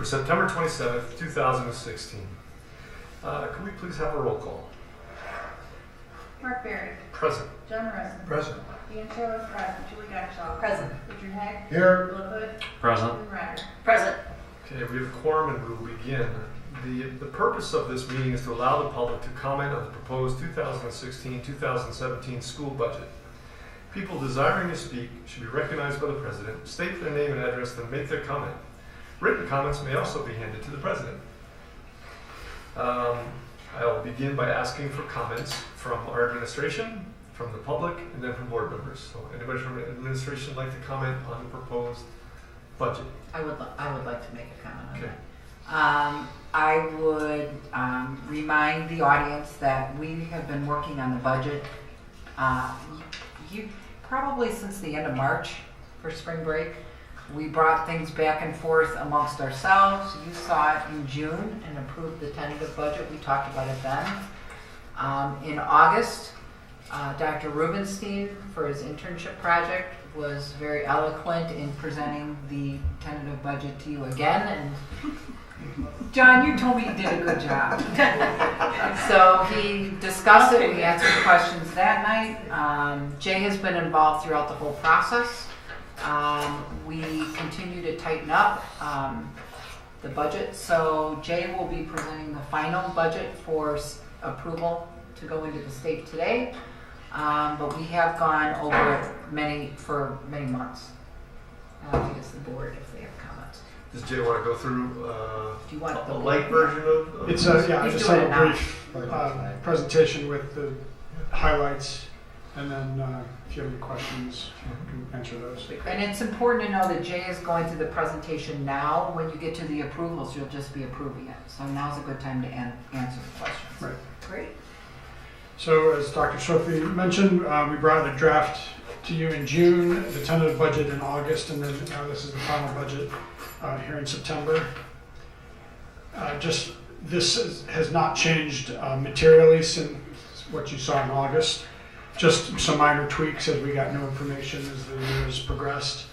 for September 27th, 2016. Could we please have a roll call? Mark Berry. Present. John Morrison. Present. Ian Taylor, present. Julie Gottshaw. Present. Richard Haag. Here. Bill Hood. Present. Lynn Ryder. Present. Okay, we have a quorum and we will begin. The purpose of this meeting is to allow the public to comment on the proposed 2016-2017 school budget. People desiring to speak should be recognized by the president, state their name and address, then make their comment. Written comments may also be handed to the president. I'll begin by asking for comments from our administration, from the public, and then from board members. So anybody from the administration like to comment on the proposed budget? I would like to make a comment on Okay. that. I would remind the audience that we have been working on the budget you probably since the end of March for spring break. We brought things back and forth amongst ourselves. You saw it in June and approved the tentative budget. We talked about it then. In August, Dr. Rubenstein, for his internship project, was very eloquent in presenting the tentative budget to you again. And John, you told me you did a good job. So he discussed it. We answered questions that night. Jay has been involved throughout the whole process. We continue to tighten up the budget. So Jay will be presenting the final budget for approval to go into the state today. But we have gone over it for many months. I think it's the board if they have comments. Does Jay want to go through Do you want a the light version of It's this? I He's just doing have it a now. brief presentation with the highlights, and then if you have any questions, you can answer those. And it's important to know that Jay is going through the presentation now. When you get to the approvals, you'll just be approving it. So now's a good time to answer the questions. Right. Great. So as Dr. Sophie mentioned, we brought the draft to you in June, the tentative budget in August, and then this is the final budget here in September. This has not changed materially since what you saw in August. Just some minor tweaks as we got new information as the year has progressed.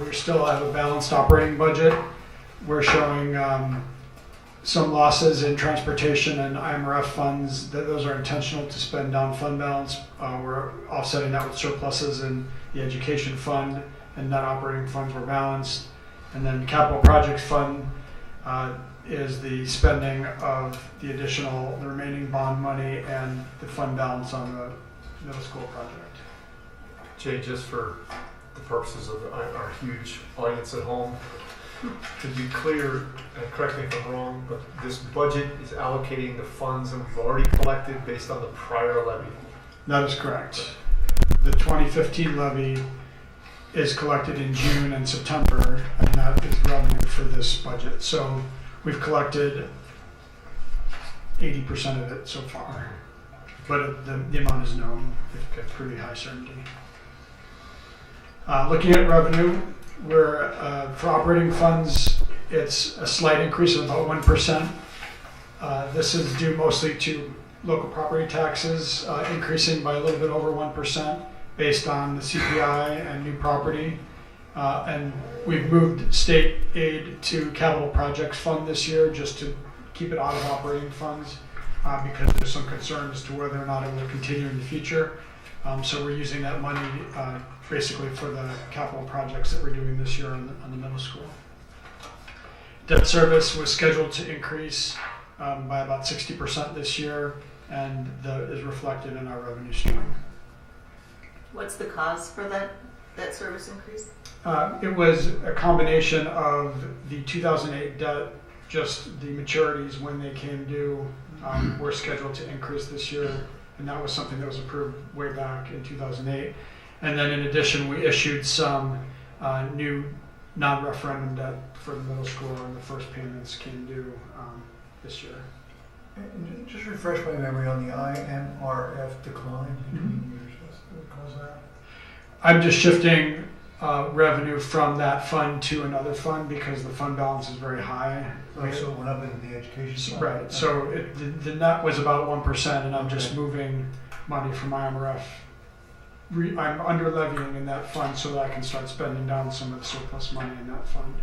We still have a balanced operating budget. We're showing some losses in transportation and IMRF funds. Those are intentional to spend down fund balance. We're offsetting that with surpluses in the education fund, and net operating funds were balanced. And then capital projects fund is the spending of the remaining bond money and the fund balance on the middle school project. Jay, just for the purposes of our huge audience at home, to be clear, and correct me if I'm wrong, but this budget is allocating the funds that we've already collected based on the prior levy. That is correct. The 2015 levy is collected in June and September, and that is revenue for this budget. So we've collected 80% of it so far, but the amount is known with pretty high certainty. Looking at revenue, we're for operating funds, it's a slight increase of about 1%. This is due mostly to local property taxes increasing by a little bit over 1% based on the CPI and new property. And we've moved state aid to capital projects fund this year just to keep it out of operating funds because there's some concern as to whether or not it will continue in the future. So we're using that money basically for the capital projects that we're doing this year on the middle school. Debt service was scheduled to increase by about 60% this year, and that is reflected in our revenue stream. What's the cause for that service increase? It was a combination of the 2008 debt, just the maturities when they came due were scheduled to increase this year, and that was something that was approved way back in 2008. And then in addition, we issued some new non-referendum debt for the middle school, and the first payments came due this year. And just refresh my memory on the IMRF decline between years. What caused that? I'm just shifting revenue from that fund to another fund because the fund balance is very high. Oh, so it went up into the education side? Right, so the net was about 1%, and I'm just moving money from IMRF. I'm under levying in that fund so that I can start spending down some of the surplus money in that fund.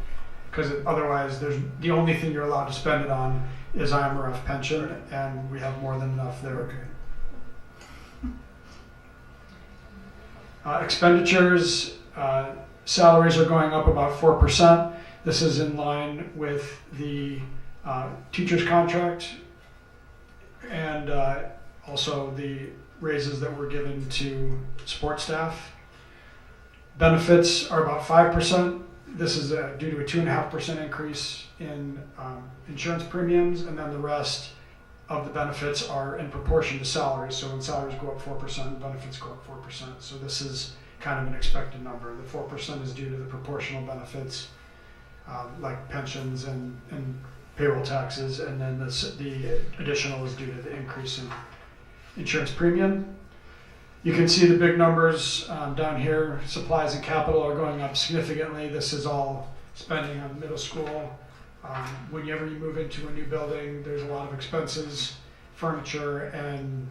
because otherwise the only thing you're allowed to spend it on is IMRF pension, and we have more than enough there. Okay. Expenditures, salaries are going up about 4%. This is in line with the teacher's contract and also the raises that were given to support staff. Benefits are about 5%. This is due to a 2.5% increase in insurance premiums, and then the rest of the benefits are in proportion to salaries. So when salaries go up 4%, benefits go up 4%. So this is kind of an expected number. The 4% is due to the proportional benefits, like pensions and payroll taxes, and then the additional is due to the increase in insurance premium. You can see the big numbers down here. Supplies and capital are going up significantly. This is all spending on middle school. Whenever you move into a new building, there's a lot of expenses, furniture and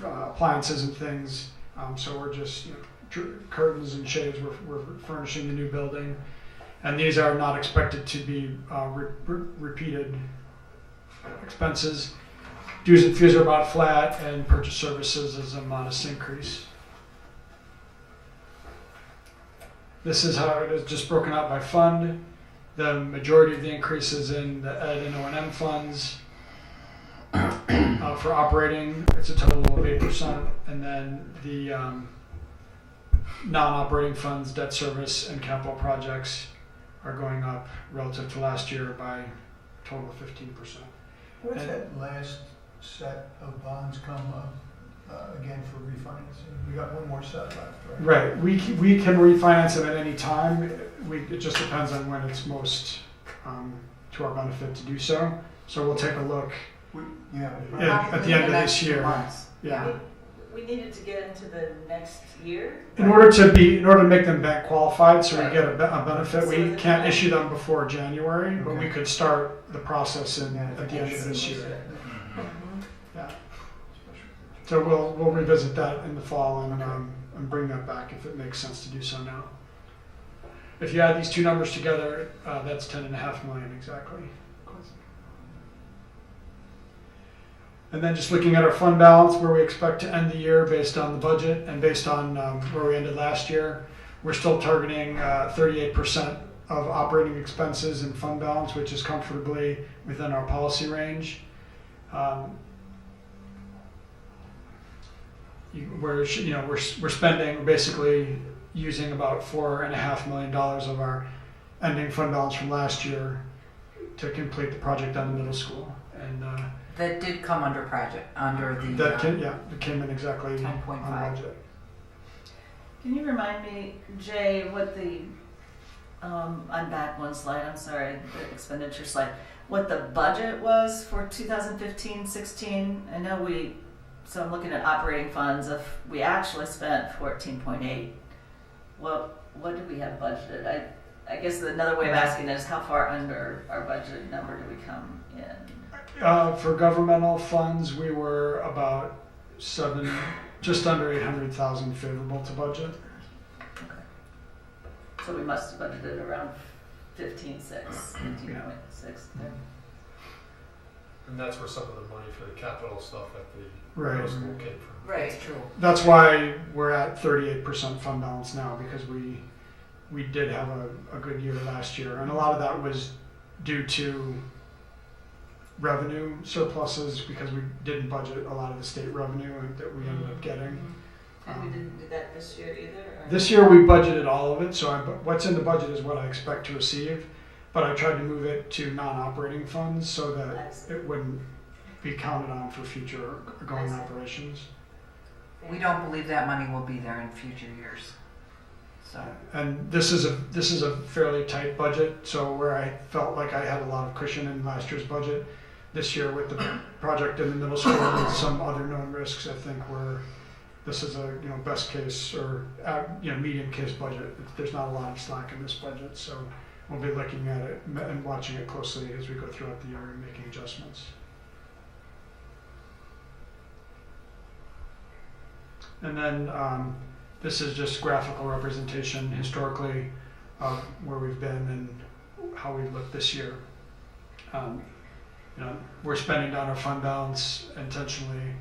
appliances and things. So we're just, curtains and shades, we're furnishing the new building. And these are not expected to be repeated expenses. Dues and fees are about flat, and purchase services is a modest increase. This is how it is just broken out by fund. The majority of the increase is in the ed and O&M funds. For operating, it's a total of 8%, and then the non-operating funds, debt service, and capital projects are going up relative to last year by a total of 15%. What's that last set of bonds come again for refinancing? We got one more set left, right? Right. We can refinance them at any time. It just depends on when it's most to our benefit to do so. So we'll take a look at the end of this year. Yeah. We needed to get into the next year. In order to make them bank qualified, so we get a benefit, So we the can't next- issue them before January, but we Okay. could start the process at the end of this year. Yeah. So we'll revisit that in the fall and bring that back if it makes sense to do so now. If you add these two numbers together, that's 10.5 million exactly. And then just looking at our fund balance, where we expect to end the year based on the budget and based on where we ended last year, we're still targeting 38% of operating expenses in fund balance, which is comfortably within our policy range. We're spending, basically using about $4.5 million of our ending fund balance from last year to complete the project on the middle school. And That did come under the it came in exactly 10.5. on budget. Can you remind me, Jay, what the, I'm back one slide, I'm sorry, the expenditure slide, what the budget was for 2015-16? I know so I'm looking at operating funds, if we actually spent 14.8, what did we have budgeted? I guess another way of asking is how far under our budget number do we come in? For governmental funds, we were about just under 800,000 favorable to budget. Okay. So we must have budgeted around 15.6. And that's where some of the money for the capital stuff at the Right. middle school came from. Right, it's true. That's why we're at 38% fund balance now, because we did have a good year last year, and a lot of that was due to revenue surpluses because we didn't budget a lot of the state revenue that we ended up getting. And we didn't do that this year either? Or? This year we budgeted all of it, so what's in the budget is what I expect to receive, but I tried to move it to non-operating funds so that it wouldn't be counted on for future going operations. We don't believe that money will be there in future years. So And this is a fairly tight budget, so where I felt like I had a lot of cushion in last year's budget, this year with the project in the middle school and some other known risks, I think this is a best case or medium case budget. There's not a lot of slack in this budget, so we'll be looking at it and watching it closely as we go throughout the year and making adjustments. And then this is just graphical representation historically of where we've been and how we look this year. We're spending down our fund balance intentionally.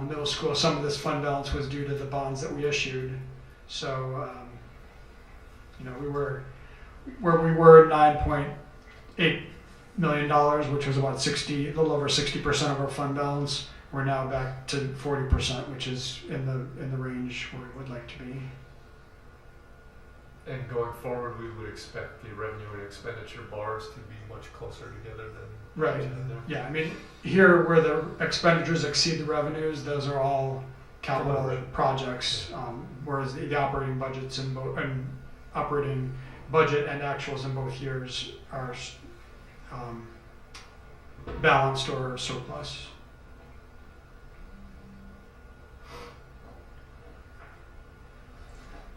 Middle school, some of this fund balance was due to the bonds that we issued. So, we were where we were $9.8 million, which was about a little over 60% of our fund balance. We're now back to 40%, which is in the range where we would like to be. And going forward, we would expect the revenue and expenditure bars to be much closer together than Right. in there. Yeah, I mean, here where the expenditures exceed the revenues, those are all capital projects, whereas the operating budgets and operating budget and actuals in both years are balanced or surplus.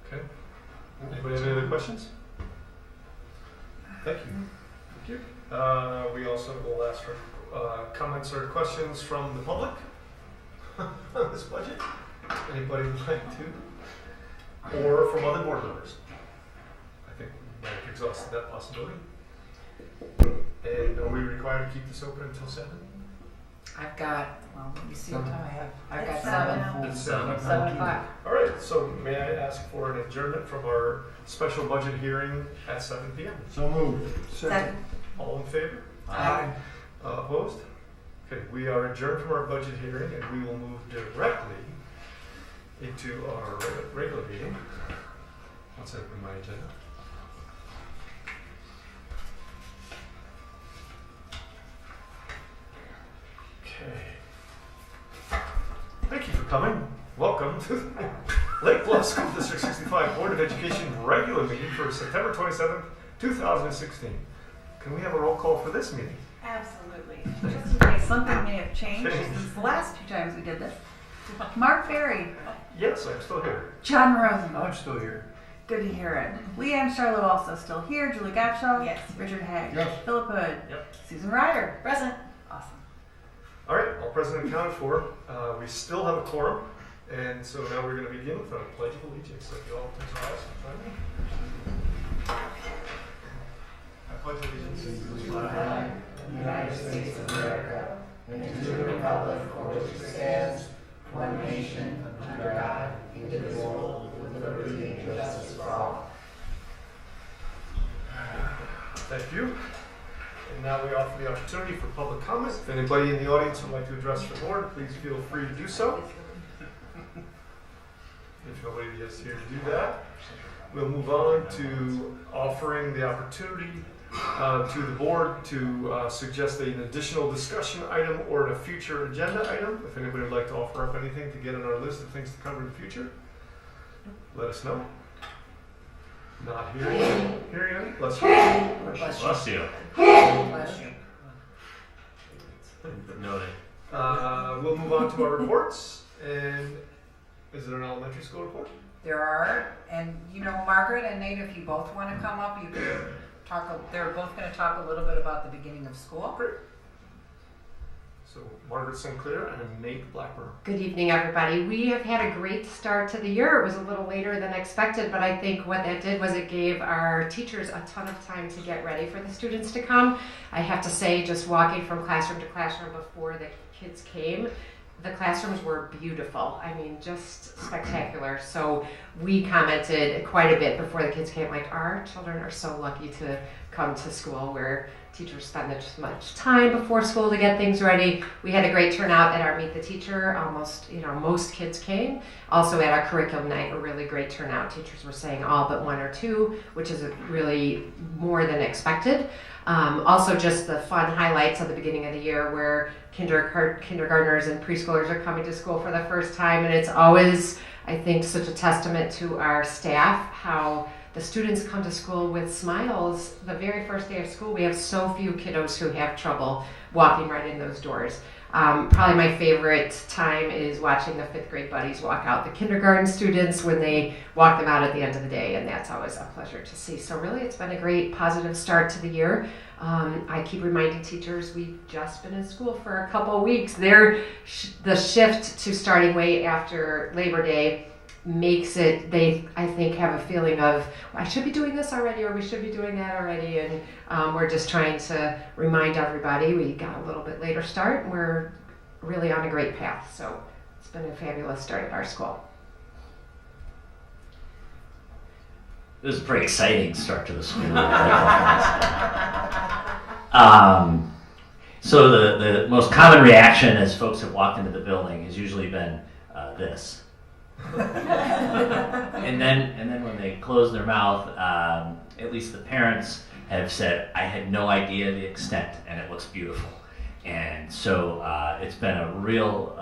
Okay. Anybody have any other questions? Thank you. Thank you. We also will ask for comments or questions from the public on this budget. Anybody would like to? Or from other board members? I think we might have exhausted that possibility. And are we required to keep this open until 7? I've got, let me see what time I have. I've got It's 7. It's 7. 7 o'clock. All right, so may I ask for an adjournment from our special budget hearing at 7 p.m.? So moved. Second. All in favor? Aye. Opposed? Okay, we are adjourned from our budget hearing and we will move directly into our regular meeting. Once I open my agenda. Okay. Thank you for coming. Welcome to the Lake Bluff School District 65 Board of Education regular meeting for September 27th, 2016. Can we have a roll call for this meeting? Absolutely. Just in case something may have changed since the last 2 times we did this. Mark Berry, Yes, I'm still here. John Rosen. I'm still here. Good to hear it. Leanne Charlotte also still here. Julie Gottschall. Yes. Richard Haag. Yes. Philip Hood. Yep. Susan Ryder. Present. Awesome. All right, all present and accounted for. We still have a quorum, and so now we're going to begin with our Pledge of Allegiance. So if you all please rise and join me. I pledge allegiance to the flag of the United States of America, and to the republic for which it stands, one nation, under God, indivisible, with liberty and justice for all. Thank you. And now we offer the opportunity for public comments. If anybody in the audience would like to address the board, please feel free to do so. If nobody is here to do that, we'll move on to offering the opportunity to the board to suggest an additional discussion item or a future agenda item. If anybody would like to offer up anything to get on our list of things to cover in the future, let us know. Not hearing any. Bless you. Bless you. Bless you. Noted. We'll move on to our reports. And is it an elementary school report? There are, and Margaret and Nate, if you both want to come up, you can talk. They're both going to talk a little bit about the beginning of school. Great. So Margaret Sinclair and Nate Blackburn. Good evening, everybody. We have had a great start to the year. It was a little later than expected, but I think what that did was it gave our teachers a ton of time to get ready for the students to come. I have to say, just walking from classroom to classroom before the kids came, the classrooms were beautiful. I mean, just spectacular. So we commented quite a bit before the kids came, like, our children are so lucky to come to school where teachers spend this much time before school to get things ready. We had a great turnout at our Meet the Teacher. Almost, most kids came. Also at our curriculum night, a really great turnout. Teachers were saying all but 1 or 2, which is really more than expected. Also just the fun highlights of the beginning of the year where kindergartners and preschoolers are coming to school for the first time. And it's always, I think, such a testament to our staff, how the students come to school with smiles. The very first day of school, we have so few kiddos who have trouble walking right in those doors. Probably my favorite time is watching the 5th grade buddies walk out the kindergarten students when they walk them out at the end of the day, and that's always a pleasure to see. So really, it's been a great positive start to the year. I keep reminding teachers we've just been in school for a couple of weeks. The shift to starting way after Labor Day makes it, they, I think, have a feeling of, I should be doing this already, or we should be doing that already, and we're just trying to remind everybody we got a little bit later start, and we're really on a great path, so it's been a fabulous start at our school. It was a pretty exciting start to the school year. So the most common reaction as folks have walked into the building has usually been this. and then when they close their mouth, at least the parents have said, I had no idea the extent, and it looks beautiful. And so it's been a real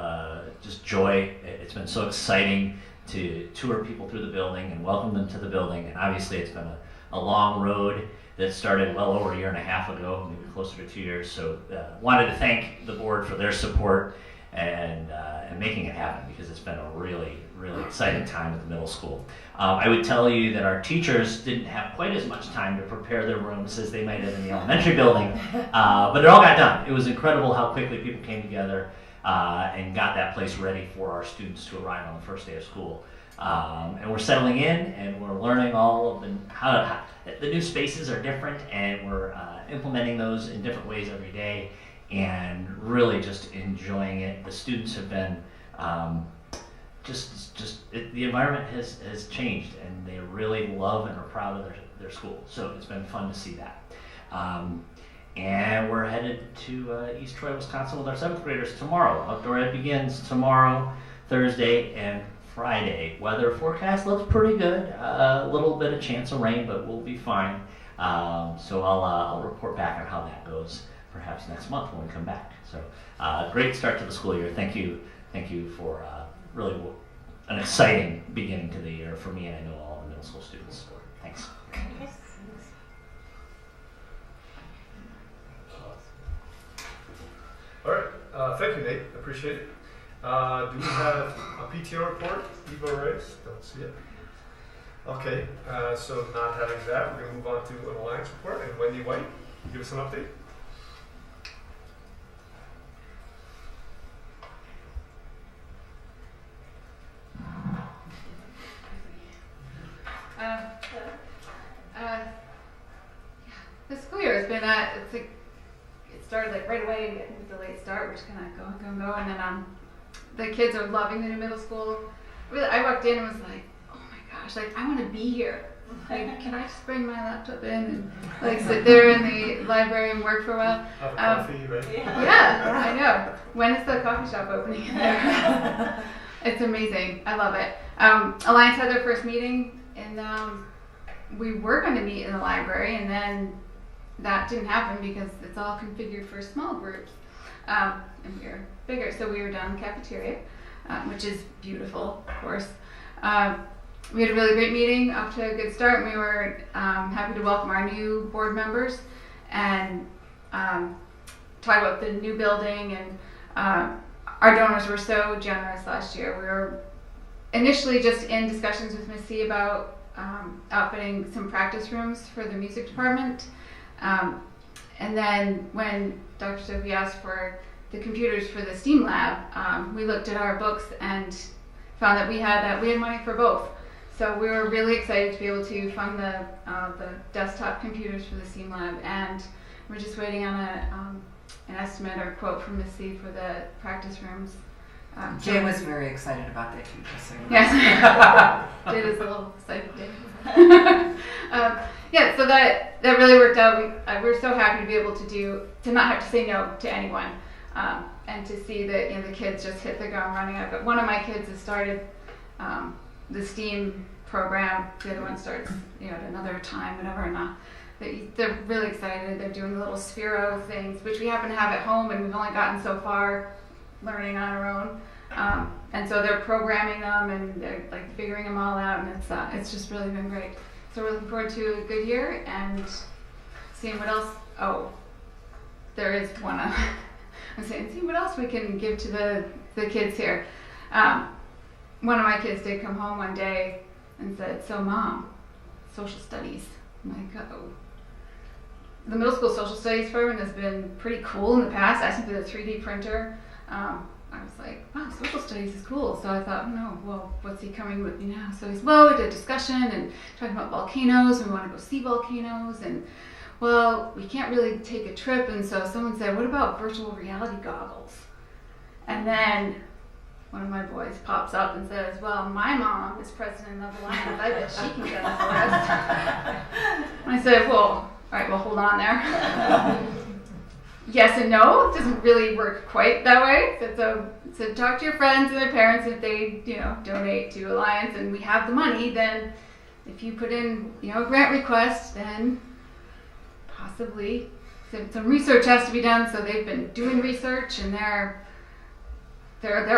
just joy. It's been so exciting to tour people through the building and welcome them to the building. And obviously it's been a long road that started well over a year and a half ago, maybe closer to 2 years. So wanted to thank the board for their support and making it happen, because it's been a really, really exciting time at the middle school. I would tell you that our teachers didn't have quite as much time to prepare their rooms as they might have in the elementary building, but it all got done. It was incredible how quickly people came together and got that place ready for our students to arrive on the first day of school. And we're settling in, and we're learning all of how the new spaces are different, and we're implementing those in different ways every day, and really just enjoying it. The students have been the environment has changed, and they really love and are proud of their school. So it's been fun to see that. And we're headed to East Troy, Wisconsin with our 7th graders tomorrow. Outdoor Ed begins tomorrow, Thursday, and Friday. Weather forecast looks pretty good. A little bit of chance of rain, but we'll be fine. So I'll report back on how that goes perhaps next month when we come back. So great start to the school year. Thank you for really an exciting beginning to the year for me, and I know all the middle school students. Thanks. All right, thank you, Nate. Appreciate it. Do we have a PTO report? Eva Reyes? Don't see it. Okay, so not having that, we're going to move on to an Alliance report. And Wendy White, give us an update. The school year has been it started like right away and getting the late start, which kind of go, and then the kids are loving the new middle school. Really, I walked in and was like, oh my gosh, like I want to be here. Like, can I just bring my laptop in and like sit there in the library and work for a while? Have a coffee, right? Yeah, I know. When is the coffee shop opening in there? It's amazing. I love it. Alliance had their first meeting, and we were going to meet in the library, and then that didn't happen because it's all configured for small groups, and we're bigger. So we were down in the cafeteria, which is beautiful, of course. We had a really great meeting, up to a good start. We were happy to welcome our new board members and talk about the new building. And our donors were so generous last year. We were initially just in discussions with Miss C about outfitting some practice rooms for the music department. And then when Dr. Sophie asked for the computers for the STEAM lab, we looked at our books and found that we had money for both. So we were really excited to be able to fund the desktop computers for the STEAM lab, and we're just waiting on an estimate or quote from Miss C for the practice rooms. Jay was very excited about that too, just so you know. Yes. Jay was a little excited. Yeah, so that really worked out. We were so happy to be able to not have to say no to anyone, and to see that the kids just hit the ground running. But one of my kids has started the STEAM program. The other one starts at another time, whatever. And they're really excited. They're doing the little Sphero things, which we happen to have at home, and we've only gotten so far learning on our own. And so they're programming them, and they're like figuring them all out, and it's just really been great. So we're looking forward to a good year and seeing what else. Oh, there is one. I'm saying, see what else we can give to the kids here. One of my kids did come home one day and said, "So, Mom, social studies." I'm like, "Uh-oh." The middle school social studies program has been pretty cool in the past. I sent the 3D printer. I was like, wow, social studies is cool. So I thought, no, well, what's he coming with me now? So he's, well, we did a discussion and talking about volcanoes. And we want to go see volcanoes. And, well, we can't really take a trip. And so someone said, what about virtual reality goggles? And then one of my boys pops up and says, well, my mom is president of Alliance. I bet she can get us for us. And I said, well, all right, well, hold on there. Yes and no. It doesn't really work quite that way. So talk to your friends and their parents. If they, donate to Alliance and we have the money, then if you put in, a grant request, then possibly some research has to be done. So they've been doing research and they're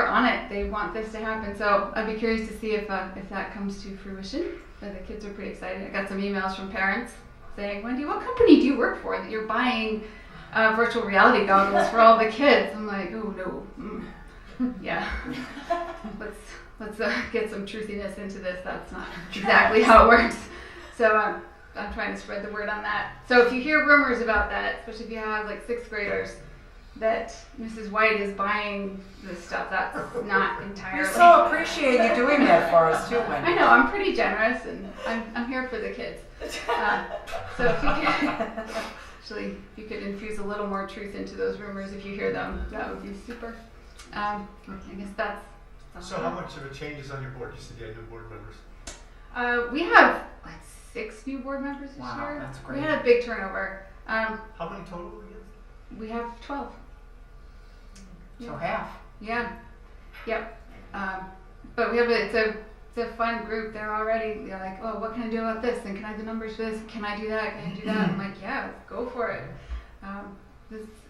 on it. They want this to happen. So I'd be curious to see if that comes to fruition. But the kids are pretty excited. I got some emails from parents saying, Wendy, what company do you work for that you're buying virtual reality goggles for all the kids? I'm like, oh no, yeah. Let's get some truthiness into this. That's not exactly how it works. So I'm trying to spread the word on that. So if you hear rumors about that, especially if you have like 6th graders, that Mrs. White is buying this stuff, that's not entirely. We so appreciate you doing that for us too, Wendy. I know, I'm pretty generous and I'm here for the kids. So if you could infuse a little more truth into those rumors if you hear them, that would be super. I guess that's So how much of a change is on your board? You said you had new board members. we have like 6 new board members this Wow, year. that's great. We had a big turnover. How many total again? We have 12. So half. Yeah. Yep. But we have it's a fun group. They're already like, oh, what can I do about this? And can I have the numbers for this? Can I do that? Can I do that? I'm like, yeah, go for it.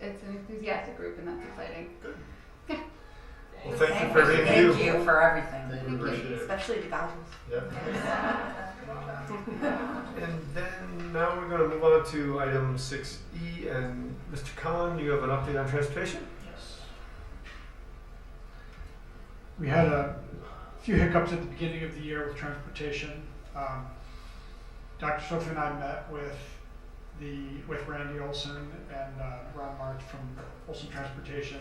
It's an enthusiastic group, and that's exciting. Good. Yeah. Well, thank you for everything you do. Thank you for everything. We appreciate it. Especially the goggles. Yeah. And then now we're going to move on to item 6E. And Mr. Khan, you have an update on transportation? Yes. We had a few hiccups at the beginning of the year with transportation. Dr. Sophie and I met with Randy Olson and Ron March from Olson Transportation,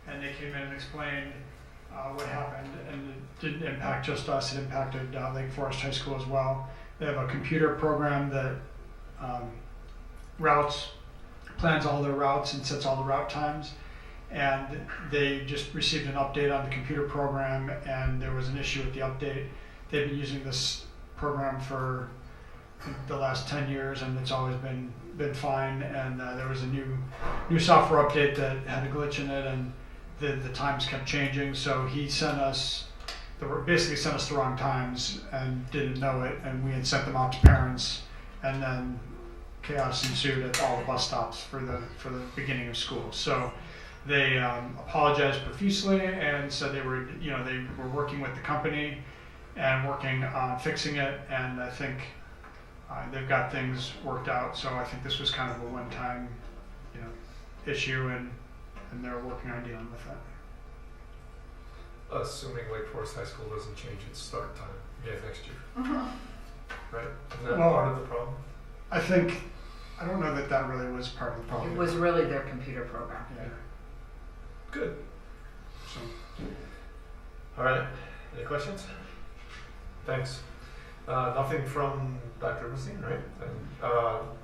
and they came in and explained what happened, and it didn't impact just us, it impacted Lake Forest High School as well. They have a computer program that plans all their routes and sets all the route times, and they just received an update on the computer program, and there was an issue with the update. They've been using this program for the last 10 years, and it's always been fine, and there was a new software update that had a glitch in it, and the times kept changing, so he basically sent us the wrong times and didn't know it, and we had sent them out to parents, and then chaos ensued at all the bus stops for the beginning of school. So they apologized profusely and said they were working with the company and working on fixing it, and I think they've got things worked out. So I think this was kind of a one-time issue, and they're working on dealing with it. Assuming Lake Forest High School doesn't change its start time again next year. Right? Isn't that Well, part of the problem? I don't know that really was part of the problem. It was really their computer program. Yeah. Good. So. All right. Any questions? Thanks. Nothing from Dr. Rubenstein, right? And,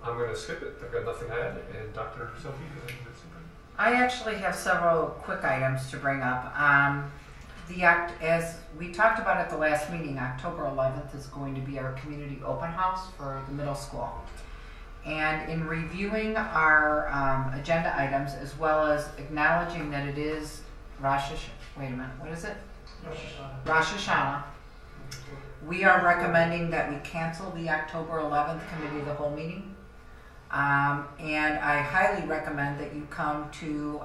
I'm going to skip it. I've got nothing to add. And Dr. Sophie, do you have something? I actually have several quick items to bring up. As we talked about at the last meeting, October 11th is going to be our community open house for the middle school. And in reviewing our agenda items, as well as acknowledging that it is Rosh Hashanah, we are recommending that we cancel the October 11th committee of the whole meeting. And I highly recommend that you come to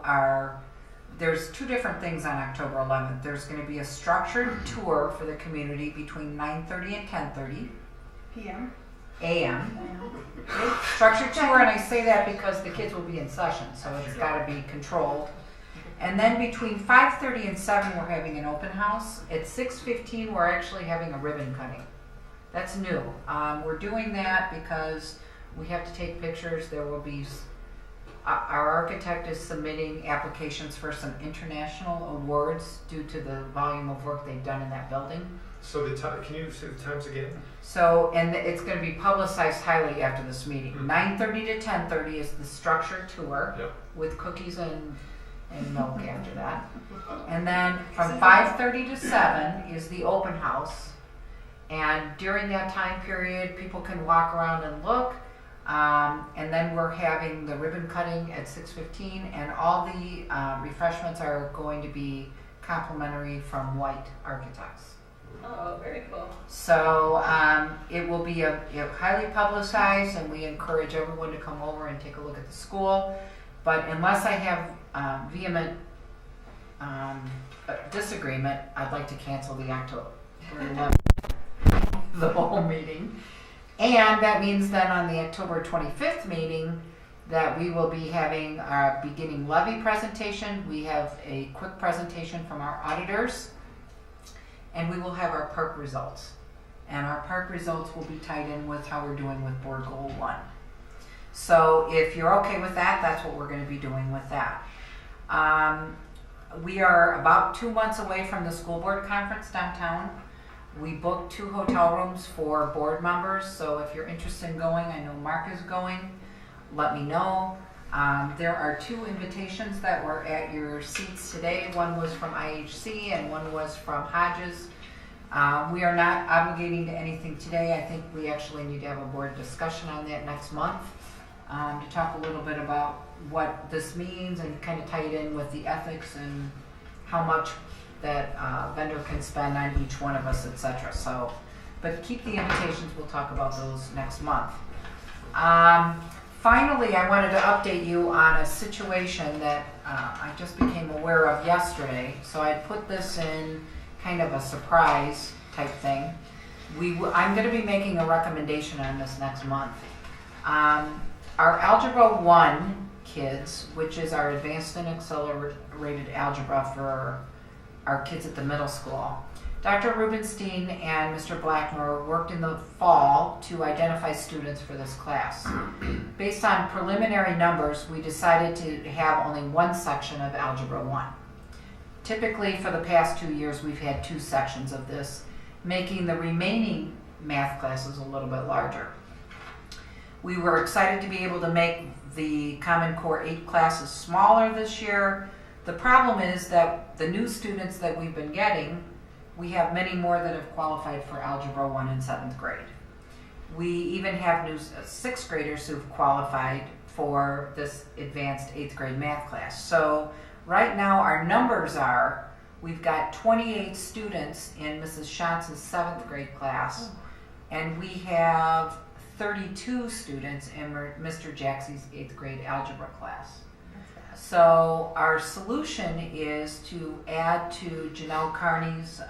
there's 2 different things on October 11th. There's going to be a structured tour for the community between 9:30 and 10:30 a.m. Structured tour, and I say that because the kids will be in session, so it's got to be controlled. And then between 5:30 and 7, we're having an open house. At 6:15, we're actually having a ribbon cutting. That's new. We're doing that because we have to take pictures. There will be Our architect is submitting applications for some international awards due to the volume of work they've done in that building. So the time, can you say the times again? So, and it's going to be publicized highly after this meeting. Mhm. 9:30 to 10:30 is the structured tour Yep. with cookies and milk after that. And then from 5:30 to 7 is the open house. And during that time period, people can walk around and look. And then we're having the ribbon cutting at 6:15, and all the refreshments are going to be complimentary from White Architects. Oh, very cool. So it will be a highly publicized, and we encourage everyone to come over and take a look at the school. But unless I have vehement disagreement, I'd like to cancel the October 11th, the whole meeting. And that means then on the October 25th meeting that we will be having our beginning levy presentation. We have a quick presentation from our auditors. And we will have our park results. And our park results will be tied in with how we're doing with Board Goal 1. So if you're okay with that, that's what we're going to be doing with that. We are about 2 months away from the school board conference downtown. We booked 2 hotel rooms for board members. So if you're interested in going, I know Mark is going, let me know. There are 2 invitations that were at your seats today. One was from IHC and one was from Hodges. We are not obligating to anything today. I think we actually need to have a board discussion on that next month to talk a little bit about what this means and kind of tie it in with the ethics and how much that vendor can spend on each one of us, etc. So, but keep the invitations. We'll talk about those next month. Finally, I wanted to update you on a situation that I just became aware of yesterday. So I put this in kind of a surprise type thing. I'm going to be making a recommendation on this next month. Our Algebra 1 kids, which is our advanced and accelerated algebra for our kids at the middle school, Dr. Rubenstein and Mr. Blackmore worked in the fall to identify students for this class. Based on preliminary numbers, we decided to have only one section of Algebra 1. Typically, for the past 2 years, we've had 2 sections of this, making the remaining math classes a little bit larger. We were excited to be able to make the Common Core 8 classes smaller this year. The problem is that the new students that we've been getting, we have many more that have qualified for Algebra 1 in 7th grade. We even have new 6th graders who've qualified for this advanced 8th grade math class. So right now our numbers are, we've got 28 students in Mrs. Schantz's 7th grade class, and we have 32 students in Mr. Jackson's 8th grade algebra class. So our solution is to add to Janelle Carney's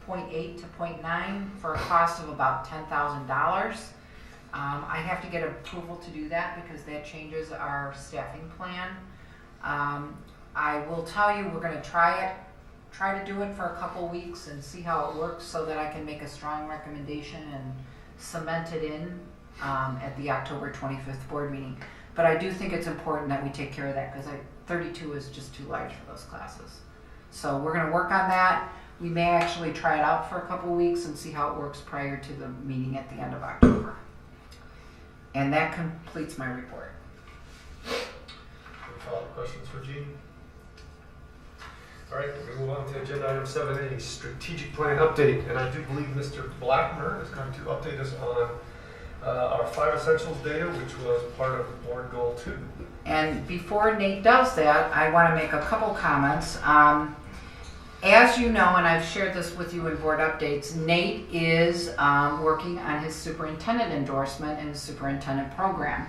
0.8 to 0.9 for a cost of about $10,000. I have to get approval to do that because that changes our staffing plan. I will tell you we're going to try to do it for a couple weeks and see how it works so that I can make a strong recommendation and cement it in at the October 25th board meeting. But I do think it's important that we take care of that because 32 is just too large for those classes. So we're going to work on that. We may actually try it out for a couple weeks and see how it works prior to the meeting at the end of October. And that completes my report. Any follow-up questions for Jean? All right, we move on to agenda item 7A, strategic plan update. And I do believe Mr. Blackmer is going to update us on our 5 essentials data, which was part of board goal 2. And before Nate does that, I want to make a couple comments. As you know, and I've shared this with you in board updates, Nate is working on his superintendent endorsement in the superintendent program.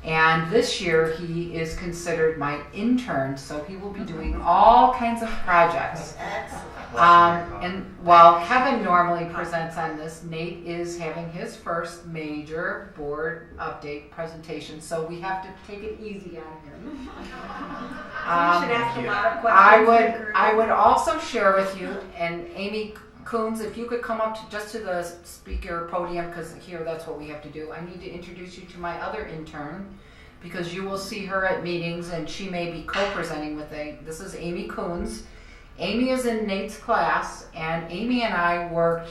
And this year he is considered my intern, so he will be doing all kinds of projects. And while Kevin normally presents on this, Nate is having his first major board update presentation, so we have to take it easy on him. You should ask a lot of questions. I would also share with you, and Amy Coons, if you could come up to the speaker podium, because here that's what we have to do. I need to introduce you to my other intern, because you will see her at meetings, and she may be co-presenting with this is Amy Coons. Amy is in Nate's class, and Amy and I worked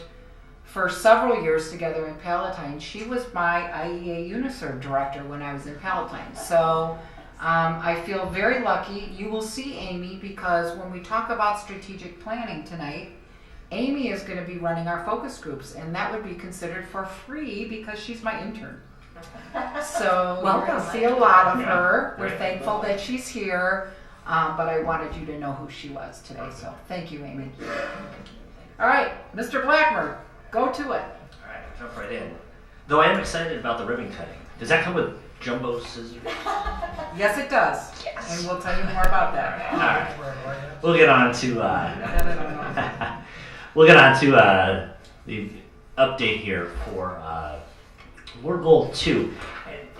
for several years together in Palatine. She was my IEA Uniserve director when I was in Palatine. So I feel very lucky. You will see Amy, because when we talk about strategic planning tonight, Amy is going to be running our focus groups, and that would be considered for free because she's my intern. So you're going to see a lot of her. We're thankful that she's here, but I wanted you to know who she was today. So thank you, Amy. All right, Mr. Blackmer, go to it. All right, jump right in. Though I am excited about the ribbon cutting. Does that come with jumbo scissors? Yes, it does. Yes. And we'll tell you more about that. All right. We'll get on to we'll get on to the update here for Board Goal 2.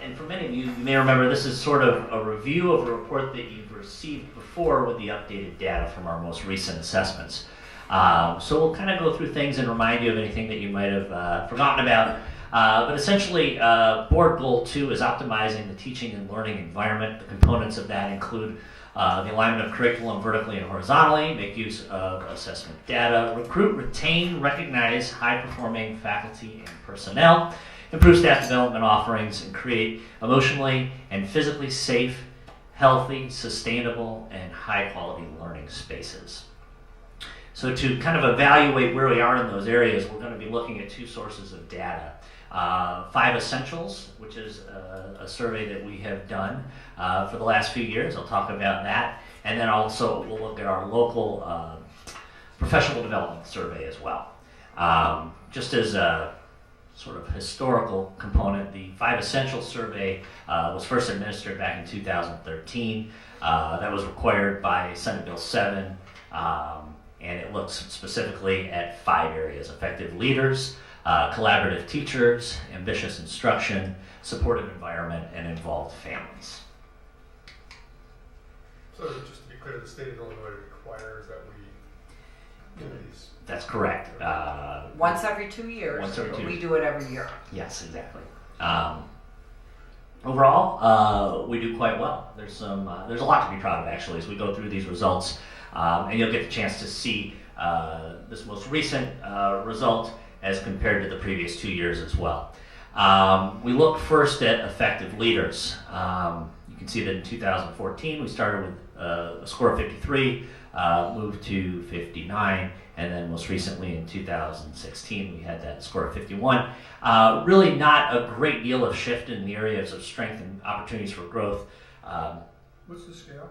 And for many of you, you may remember this is sort of a review of a report that you've received before with the updated data from our most recent assessments. So we'll kind of go through things and remind you of anything that you might have forgotten about. But essentially, Board Goal 2 is optimizing the teaching and learning environment. The components of that include the alignment of curriculum vertically and horizontally, make use of assessment data, recruit, retain, recognize high-performing faculty and personnel, improve staff development offerings, and create emotionally and physically safe, healthy, sustainable, and high-quality learning spaces. So to kind of evaluate where we are in those areas, we're going to be looking at two sources of data. 5 Essentials, which is a survey that we have done for the last few years. I'll talk about that. And then also we'll look at our local professional development survey as well. Just as a sort of historical component, the 5 Essentials survey was first administered back in 2013. That was required by Senate Bill 7, and it looks specifically at 5 areas: effective leaders, collaborative teachers, ambitious instruction, supportive environment, and involved families. So just to be clear, the state of Illinois requires that we do these. That's correct. Once every 2 years. Once every 2 years. We do it every year. Yes, exactly. Overall, we do quite well. There's a lot to be proud of actually as we go through these results, and you'll get the chance to see this most recent result as compared to the previous 2 years as well. We looked first at effective leaders. You can see that in 2014 we started with a score of 53, moved to 59, and then most recently in 2016 we had that score of 51. Really not a great deal of shift in the areas of strength and opportunities for growth. What's the scale?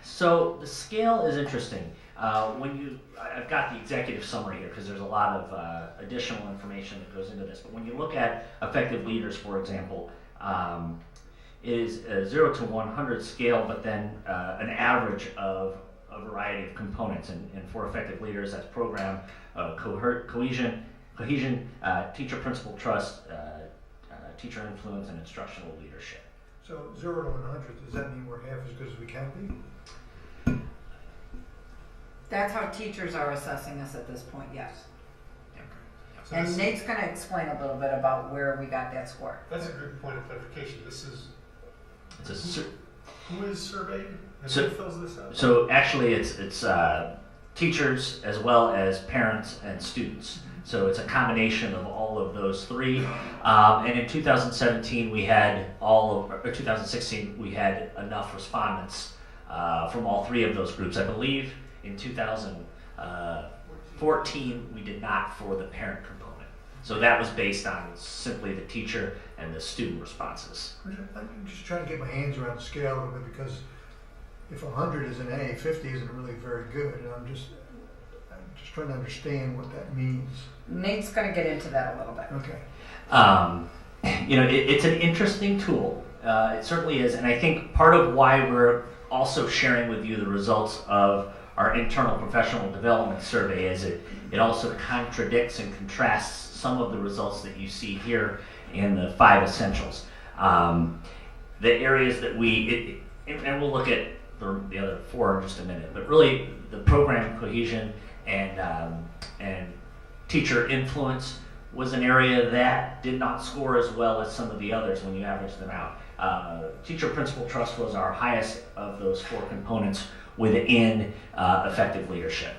So the scale is interesting. I've got the executive summary here because there's a lot of additional information that goes into this. But when you look at effective leaders, for example, it is a 0 to 100 scale, but then an average of a variety of components. And for effective leaders, that's program cohesion, teacher principal trust, teacher influence, and instructional leadership. So 0 to 100, does that mean we're half as good as we can be? That's how teachers are assessing us at this point, yes. So And Nate's going to explain a little bit about where we got that score. that's a good point of clarification. This is who is surveyed and So- who fills this out? So actually, it's teachers as well as parents and students. So it's a combination of all of those three. And in 2017, we had or 2016, we had enough respondents from all three of those groups. I believe in 2014, we did not for the parent component. So that was based on simply the teacher and the student responses. I'm just trying to get my hands around the scale a little bit, because if 100 is an A, 50 isn't really very good, and I'm just trying to understand what that means. Nate's going to get into that a little bit. Okay. It's an interesting tool. It certainly is, and I think part of why we're also sharing with you the results of our internal professional development survey is it also contradicts and contrasts some of the results that you see here in the 5 essentials. The areas that and we'll look at the other 4 in just a minute, but really the program cohesion and teacher influence was an area that did not score as well as some of the others when you average them out. Teacher principal trust was our highest of those 4 components within effective leadership.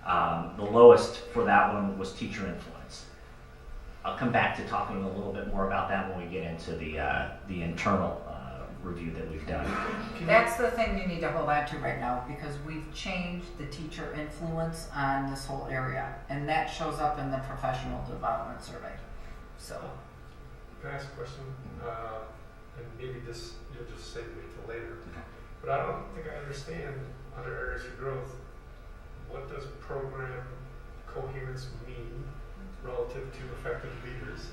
The lowest for that one was teacher influence. I'll come back to talking a little bit more about that when we get into the internal review that we've done. That's the thing you need to hold on to right now, because we've changed the teacher influence on this whole area, and that shows up in the professional development survey. So, Can I ask a question? And maybe this, you'll just save me till later. But I don't think I understand under areas for growth, what does program coherence mean relative to effective leaders?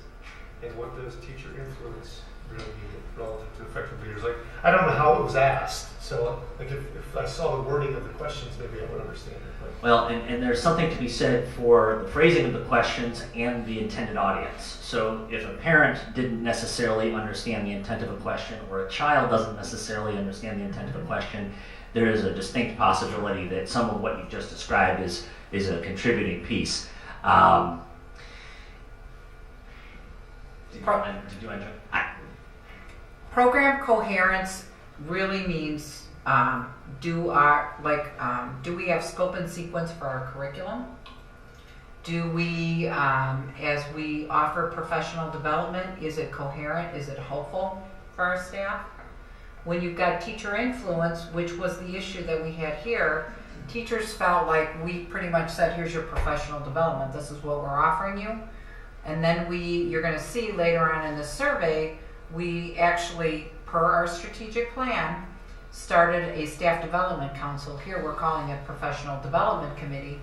And what does teacher influence really mean relative to effective leaders? Like, I don't know how it was asked. So like if I saw the wording of the questions, maybe I would understand it. But Well, and there's something to be said for the phrasing of the questions and the intended audience. So if a parent didn't necessarily understand the intent of a question, or a child doesn't necessarily understand the intent of a question, there is a distinct possibility that some of what you just described is a contributing piece. Did you enjoy? program coherence really means do we have scope and sequence for our curriculum? Do we, as we offer professional development, is it coherent? Is it helpful for our staff? When you've got teacher influence, which was the issue that we had here, teachers felt like we pretty much said, here's your professional development, this is what we're offering you. And then you're gonna see later on in the survey, we actually, per our strategic plan, started a staff development council. Here we're calling it professional development committee,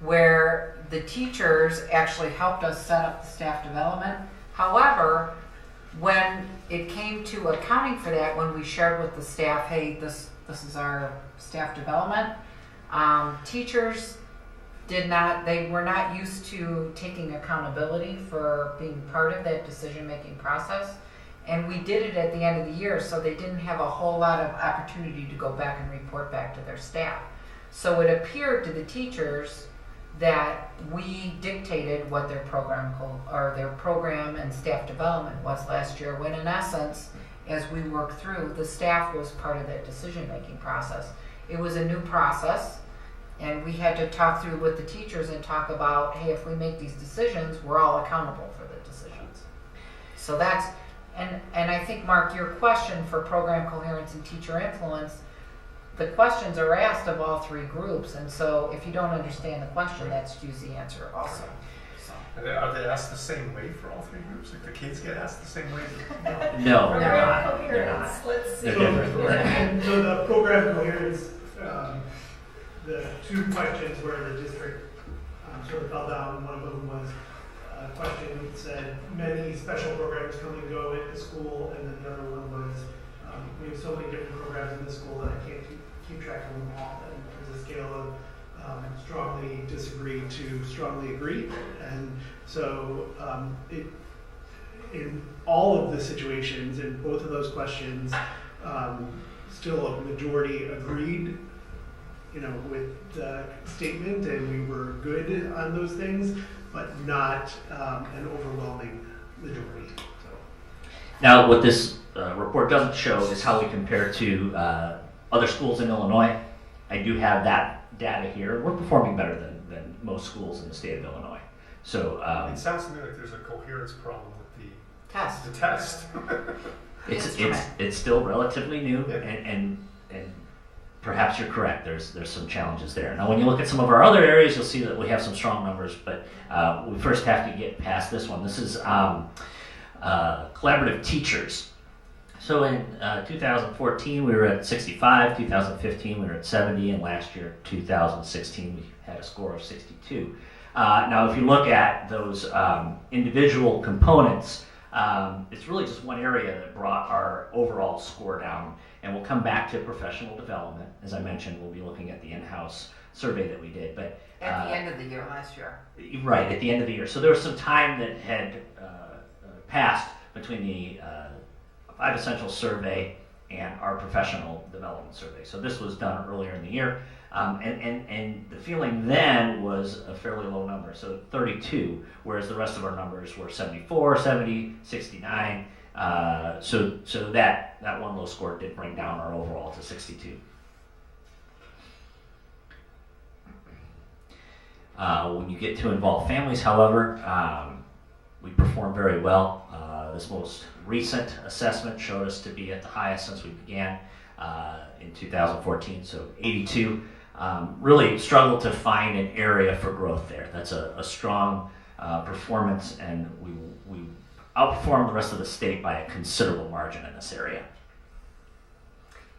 where the teachers actually helped us set up the staff development. However, when it came to accounting for that, when we shared with the staff, hey, this is our staff development, teachers they were not used to taking accountability for being part of that decision-making process. And we did it at the end of the year, so they didn't have a whole lot of opportunity to go back and report back to their staff. So it appeared to the teachers that we dictated what their program and staff development was last year, when in essence, as we worked through, the staff was part of that decision-making process. It was a new process, and we had to talk through with the teachers and talk about, hey, if we make these decisions, we're all accountable for the decisions. So that's, and I think, Mark, your question for program coherence and teacher influence, the questions are asked of all 3 groups, and so if you don't understand the question, that's usually the answer also. So. are they asked the same way for all 3 groups? Like the kids get asked the same way? No, they're not. They're not. Let's see. They're different. So the program coherence, the 2 questions where the district sort of fell down. One of them was a question that said many special programs come and go at the school, and then the other one was we have so many different programs in the school that I can't keep track of them all. And there's a scale of strongly disagree to strongly agree, and so in all of the situations in both of those questions, still a majority agreed, with the statement, and we were good on those things, but not an overwhelming majority. So. Now, what this report doesn't show is how we compare to other schools in Illinois. I do have that data here. We're performing better than most schools in the state of Illinois. So it sounds to me like there's a coherence problem with Test. the test. it's still relatively new, Yeah. and perhaps you're correct. There's some challenges there. Now, when you look at some of our other areas, you'll see that we have some strong numbers, but we first have to get past this one. This is collaborative teachers. So in 2014, we were at 65, 2015, we were at 70, and last year, 2016, we had a score of 62. Now, if you look at those individual components, it's really just one area that brought our overall score down. And we'll come back to professional development. As I mentioned, we'll be looking at the in-house survey that we did. But At the end of the year last year. Right, at the end of the year. So there was some time that had passed between the 5 Essentials survey and our professional development survey. So this was done earlier in the year. And the feeling then was a fairly low number, so 32, whereas the rest of our numbers were 74, 70, 69. So that one low score did bring down our overall to 62. When you get to involve families, however, we perform very well. This most recent assessment showed us to be at the highest since we began in 2014, so 82. Really struggled to find an area for growth there. That's a strong performance, and we outperformed the rest of the state by a considerable margin in this area.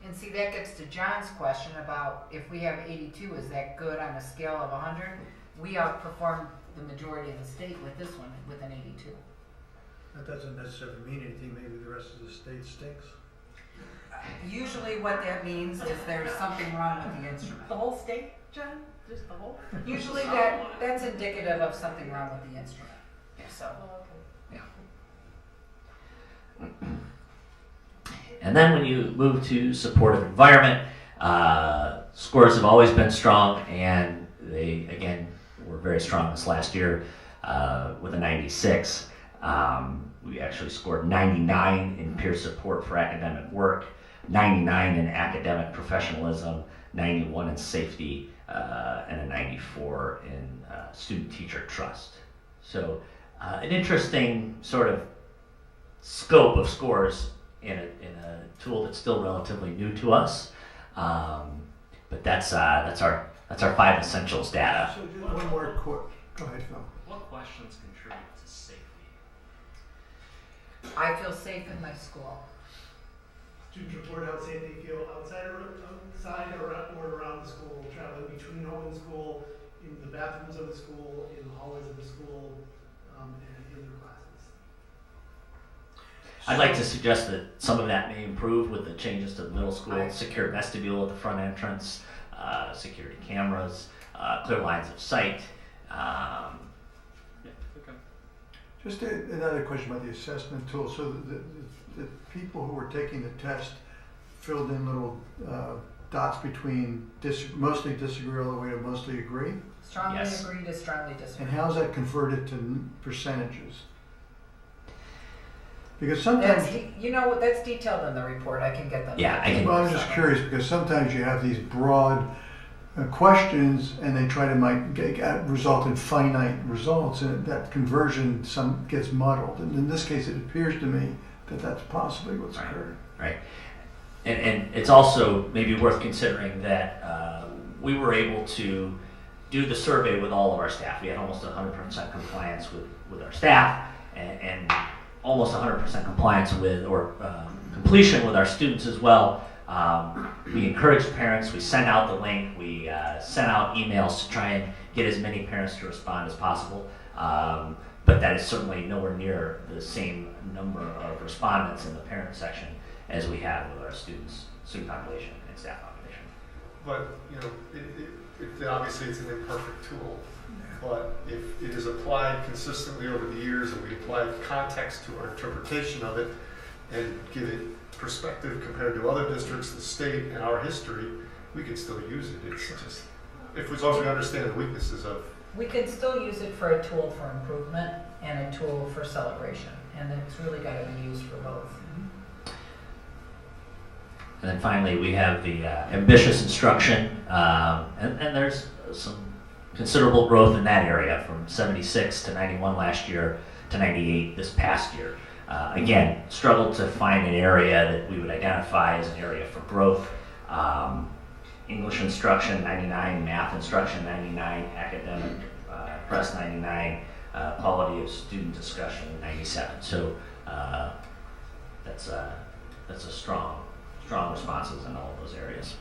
And see, that gets to John's question about if we have 82, is that good on a scale of 100? We outperformed the majority of the state with this one, with an 82. That doesn't necessarily mean anything. Maybe the rest of the state stinks. Usually what that means is there's something wrong with the instrument. The whole state, John? Just the whole? Usually that's indicative of something wrong with the instrument. So. And then when you move to supportive environment, scores have always been strong, and they, again, were very strong this last year with a 96. We actually scored 99 in peer support for academic work, 99 in academic professionalism, 91 in safety, and a 94 in student-teacher trust. So an interesting sort of scope of scores in a tool that's still relatively new to us, but that's our 5 essentials data. So just one more quick. Go ahead, Phil. What questions contribute to safety? I feel safe in my school. Students report how safe they feel outside or around the school, traveling between home and school, in the bathrooms of the school, in the hallways of the school, and in their classes. I'd like to suggest that some of that may improve with the changes to the middle school, secure vestibule at the front entrance, security cameras, clear lines of sight. Just another question about the assessment tool. So the people who were taking the test filled in little dots between mostly disagree all the way to mostly agree? Strongly Yes. agree to strongly disagree. And how's that converted to percentages? Because sometimes... That's detailed in the report. I can get that. Yeah, I can- Well, I'm just curious because sometimes you have these broad questions and they try to result in finite results, and that conversion gets muddled. And in this case, it appears to me that that's possibly what's occurred. Right. And it's also maybe worth considering that we were able to do the survey with all of our staff. We had almost 100% compliance with our staff and almost 100% compliance with or completion with our students as well. We encouraged parents, we sent out the link, we sent out emails to try and get as many parents to respond as possible. But that is certainly nowhere near the same number of respondents in the parent section as we have with our student population and staff population. But, obviously it's an imperfect tool. But if it is applied consistently over the years and we apply context to our interpretation of it and give it perspective compared to other districts, the state, and our history, we can still use it. It's just, as long as we understand the weaknesses of. We can still use it for a tool for improvement and a tool for celebration, and it's really got to be used for both. And then finally, we have the ambitious instruction, and there's some considerable growth in that area from 76 to 91 last year to 98 this past year. Again, struggled to find an area that we would identify as an area for growth. English instruction, 99, math instruction, 99, academic press, 99, quality of student discussion, 97. So that's a strong responses in all of those areas.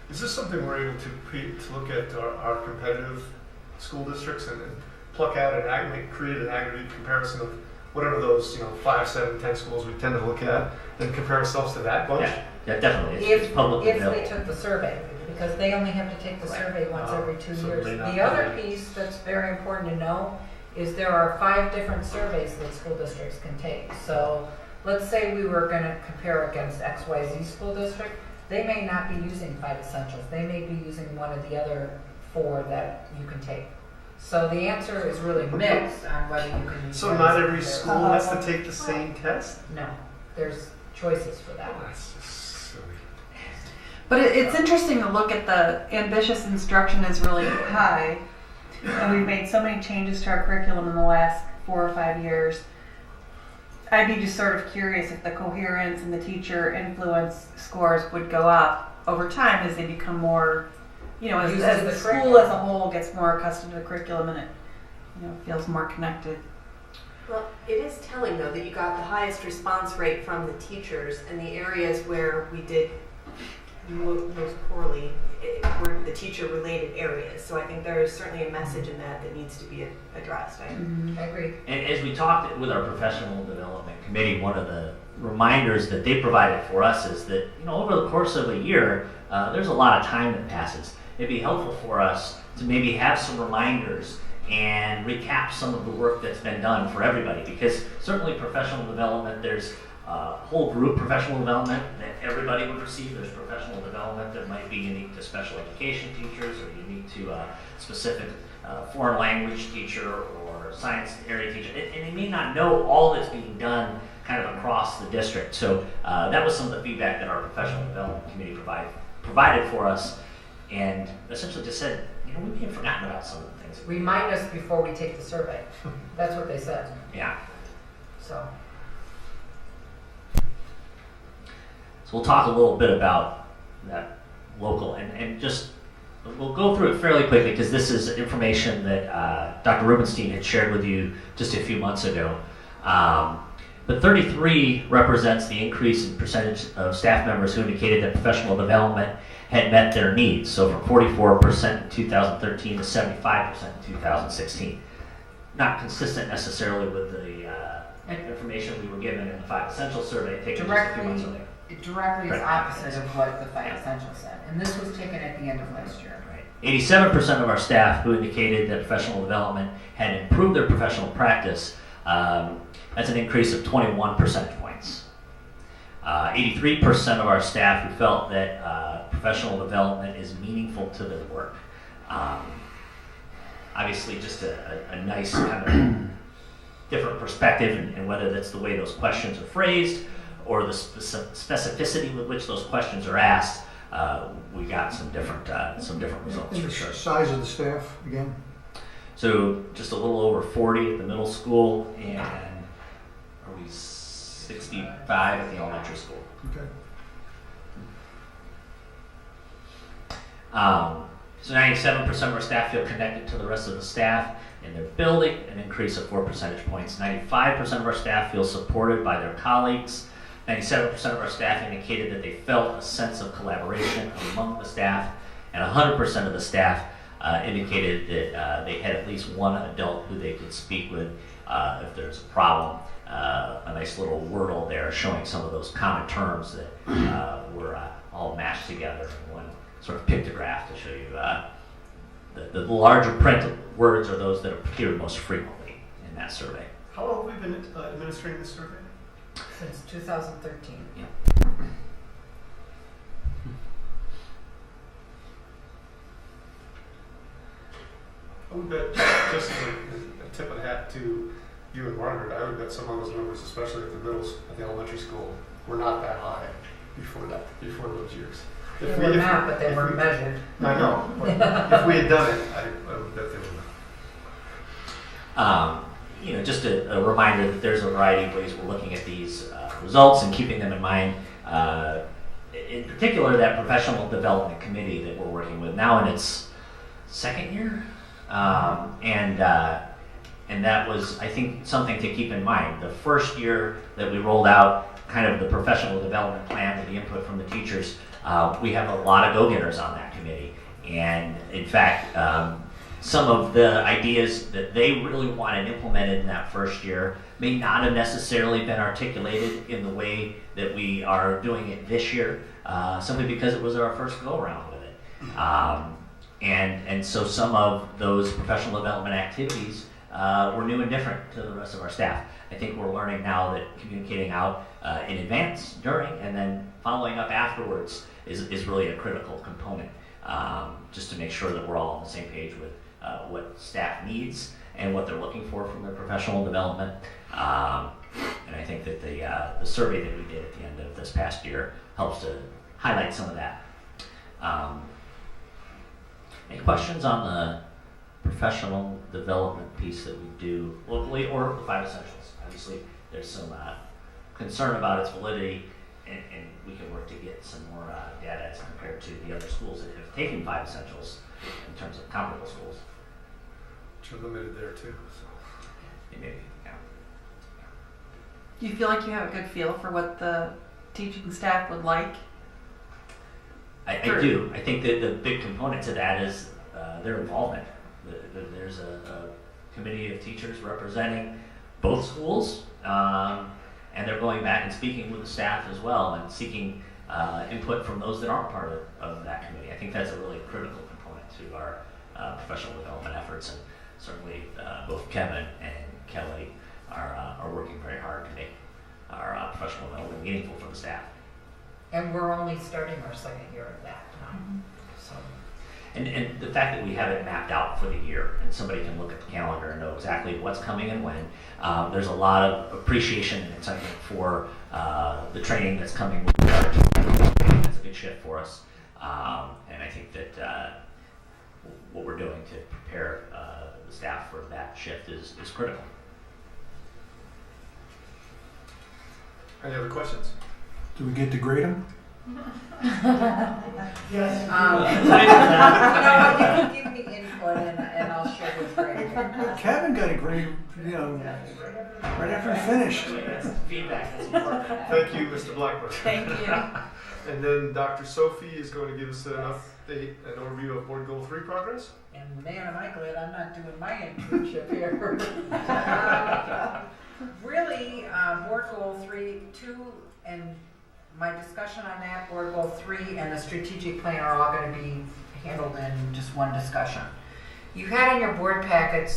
Is this something we're able to look at our competitive school districts and pluck out and create an aggregate comparison of whatever those 5, 7, 10 schools we tend to look at, and compare ourselves to that bunch? Yeah, definitely. It's publicly If available. they took the survey, because they only have to take the survey once every 2 so years. they not The other really- piece that's very important to know is there are 5 different surveys that school districts can take. So let's say we were going to compare against XYZ school district. They may not be using 5 essentials. They may be using one of the other 4 that you can take. So the answer is really mixed on whether you can. So not every school has to take the same test? No, there's choices for that. That's just silly. But it's interesting to look at the ambitious instruction is really high. And we've made so many changes to our curriculum in the last 4 or 5 years. I'd be just sort of curious if the coherence and the teacher influence scores would go up over time as they become more, as Uses the the school curriculum. as a whole gets more accustomed to the curriculum and it, feels more connected. Well, it is telling though that you got the highest response rate from the teachers, and the areas where we did most poorly were the teacher-related areas. So I think there is certainly a message in that needs to be addressed. I agree. And as we talked with our professional development committee, one of the reminders that they provided for us is that, over the course of a year, there's a lot of time that passes. It'd be helpful for us to maybe have some reminders and recap some of the work that's been done for everybody, because certainly professional development, there's whole group professional development that everybody would receive. There's professional development that might be unique to special education teachers or unique to a specific foreign language teacher or science area teacher. And they may not know all that's being done kind of across the district. So that was some of the feedback that our professional development committee provided for us, and essentially just said, we may have forgotten about some of the things. Remind us before we take the survey. That's what they said. Yeah. So we'll talk a little bit about that local, and just we'll go through it fairly quickly because this is information that Dr. Rubenstein had shared with you just a few months ago. But 33 represents the increase in percentage of staff members who indicated that professional development had met their needs. So from 44% in 2013 to 75% in 2016. Not consistent necessarily with the information we were given in the 5 Essential survey taken just a few months ago. it directly is opposite of what the 5 Essentials said. And this was taken at the end of last year. 87% of our staff who indicated that professional development had improved their professional practice. That's an increase of 21 percentage points. 83% of our staff who felt that professional development is meaningful to their work. Obviously, just a nice kind of different perspective, and whether that's the way those questions are phrased or the specificity with which those questions are asked, we got some different results And for the sure. size of the staff again? So just a little over 40 at the middle school, and are we 65 at the elementary school? Okay. So 97% of our staff feel connected to the rest of the staff in their building, an increase of 4 percentage points. 95% of our staff feel supported by their colleagues. 97% of our staff indicated that they felt a sense of collaboration among the staff, and 100% of the staff indicated that they had at least one adult who they could speak with if there's a problem. A nice little wordle there showing some of those common terms that were all mashed together in one sort of pictograph to show you the larger print words are those that appear most frequently in that survey. How long have we been administering this survey? Since 2013. Yeah. I would bet, just as a tip of the hat to you and Margaret, I would bet some of those numbers, especially at the elementary school, were not that high before those years. They were not, but they were measured. I know, but if we had done it, I would bet they would. Just a reminder that there's a variety of ways we're looking at these results and keeping them in mind. In particular, that professional development committee that we're working with now in its second year, and that was, I think, something to keep in mind. The first year that we rolled out kind of the professional development plan with the input from the teachers, we have a lot of go-getters on that committee, and in fact, some of the ideas that they really wanted implemented in that first year may not have necessarily been articulated in the way that we are doing it this year, simply because it was our first go-around with it. And so some of those professional development activities were new and different to the rest of our staff. I think we're learning now that communicating out in advance, during, and then following up afterwards is really a critical component, just to make sure that we're all on the same page with what staff needs and what they're looking for from their professional development. And I think that the survey that we did at the end of this past year helps to highlight some of that. Any questions on the professional development piece that we do locally, or the 5 essentials? Obviously, there's some concern about its validity, and we can work to get some more data as compared to the other schools that have taken 5 essentials in terms of comparable schools. Which are limited there too. So. Maybe, yeah. Do you feel like you have a good feel for what the teaching staff would like? I do. I think that the big component to that is their involvement. There's a committee of teachers representing both schools, and they're going back and speaking with the staff as well and seeking input from those that aren't part of that committee. I think that's a really critical component to our professional development efforts, and certainly both Kevin and Kelly are working very hard to make our professional development meaningful for the staff. And we're only starting our second year of that now. So. And the fact that we have it mapped out for the year, and somebody can look at the calendar and know exactly what's coming and when, there's a lot of appreciation and excitement for the training that's coming with the That's a big shift for us. And I think that what we're doing to prepare the staff for that shift is critical. Any other questions? Do we get to grade them? Yes. You can give me input and I'll share with Greg. Kevin got a grade, right after he finished. Feedback is important. Thank you, Mr. Blackburn. Thank you. And then Dr. Sophie is going to give us an update, an overview of Board Goal 3 progress. And man, am I glad I'm not doing my internship here. Really, Board Goal 2 and my discussion on that, Board Goal 3 and the strategic plan are all going to be handled in just one discussion. You had in your board packets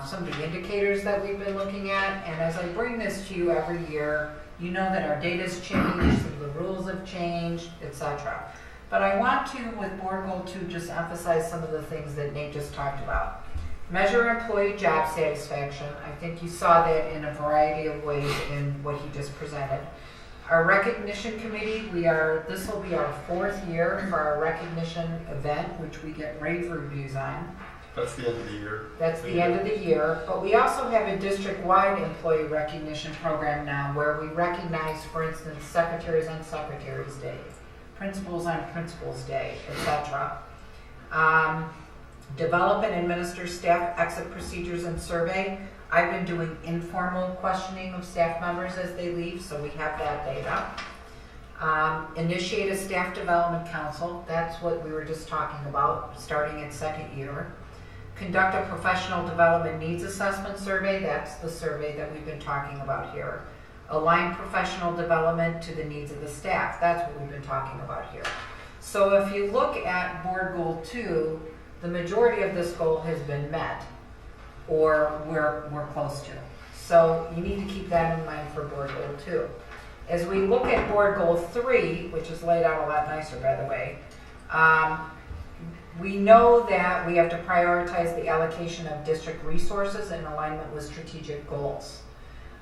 some of the indicators that we've been looking at, and as I bring this to you every year, you know that our data's changed, the rules have changed, etc. But I want to, with Board Goal 2, just emphasize some of the things that Nate just talked about. Measure employee job satisfaction. I think you saw that in a variety of ways in what he just presented. Our recognition committee, this will be our 4th year for our recognition event, which we get rave reviews on. That's the end of the year. That's the end of the year. But we also have a district-wide employee recognition program now where we recognize, for instance, secretaries on Secretary's Day, principals on Principal's Day, etc. Develop and administer staff exit procedures and survey. I've been doing informal questioning of staff members as they leave, so we have that data. Initiate a staff development council. That's what we were just talking about, starting at 2nd year. Conduct a professional development needs assessment survey. That's the survey that we've been talking about here. Align professional development to the needs of the staff. That's what we've been talking about here. So if you look at Board Goal 2, the majority of this goal has been met, or we're close to. So you need to keep that in mind for Board Goal 2. As we look at Board Goal 3, which is laid out a lot nicer, by the way, we know that we have to prioritize the allocation of district resources in alignment with strategic goals.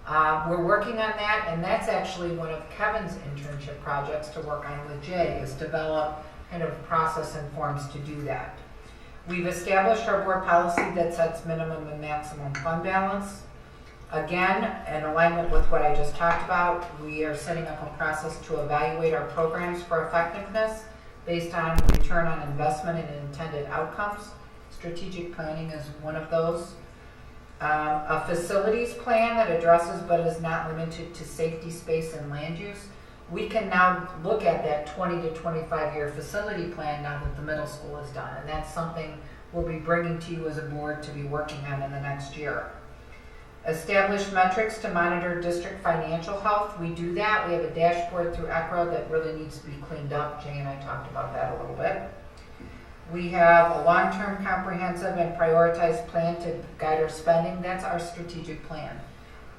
We're working on that, and that's actually one of Kevin's internship projects to work on with Jay, is develop kind of process and forms to do that. We've established our board policy that sets minimum and maximum fund balance. Again, in alignment with what I just talked about, we are setting up a process to evaluate our programs for effectiveness based on return on investment and intended outcomes. Strategic planning is one of those. A facilities plan that addresses but is not limited to safety, space, and land use. We can now look at that 20 to 25 year facility plan now that the middle school is done, and that's something we'll be bringing to you as a board to be working on in the next year. Establish metrics to monitor district financial health. We do that. We have a dashboard through ECRA that really needs to be cleaned up. Jay and I talked about that a little bit. We have a long-term comprehensive and prioritized plan to guide our spending. That's our strategic plan.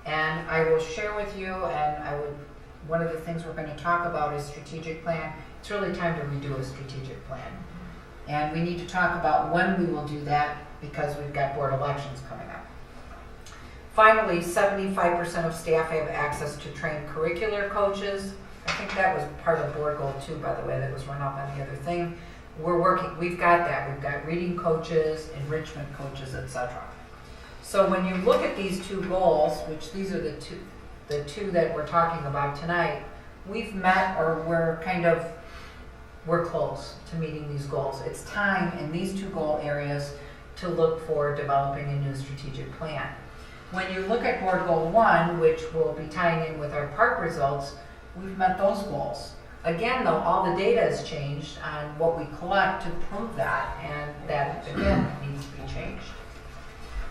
And I will share with you, and one of the things we're going to talk about is strategic plan. It's really time to redo a strategic plan. And we need to talk about when we will do that because we've got board elections coming up. Finally, 75% of staff have access to trained curricular coaches. I think that was part of board goal too, by the way, that was run up on the other thing. We've got that. We've got reading coaches, enrichment coaches, etc. So when you look at these two goals, which these are the two that we're talking about tonight, we've met or we're close to meeting these goals. It's time in these two goal areas to look for developing a new strategic plan. When you look at board goal 1, which will be tying in with our park results, we've met those goals. Again, though, all the data has changed on what we collect to prove that, and that, again, needs to be changed.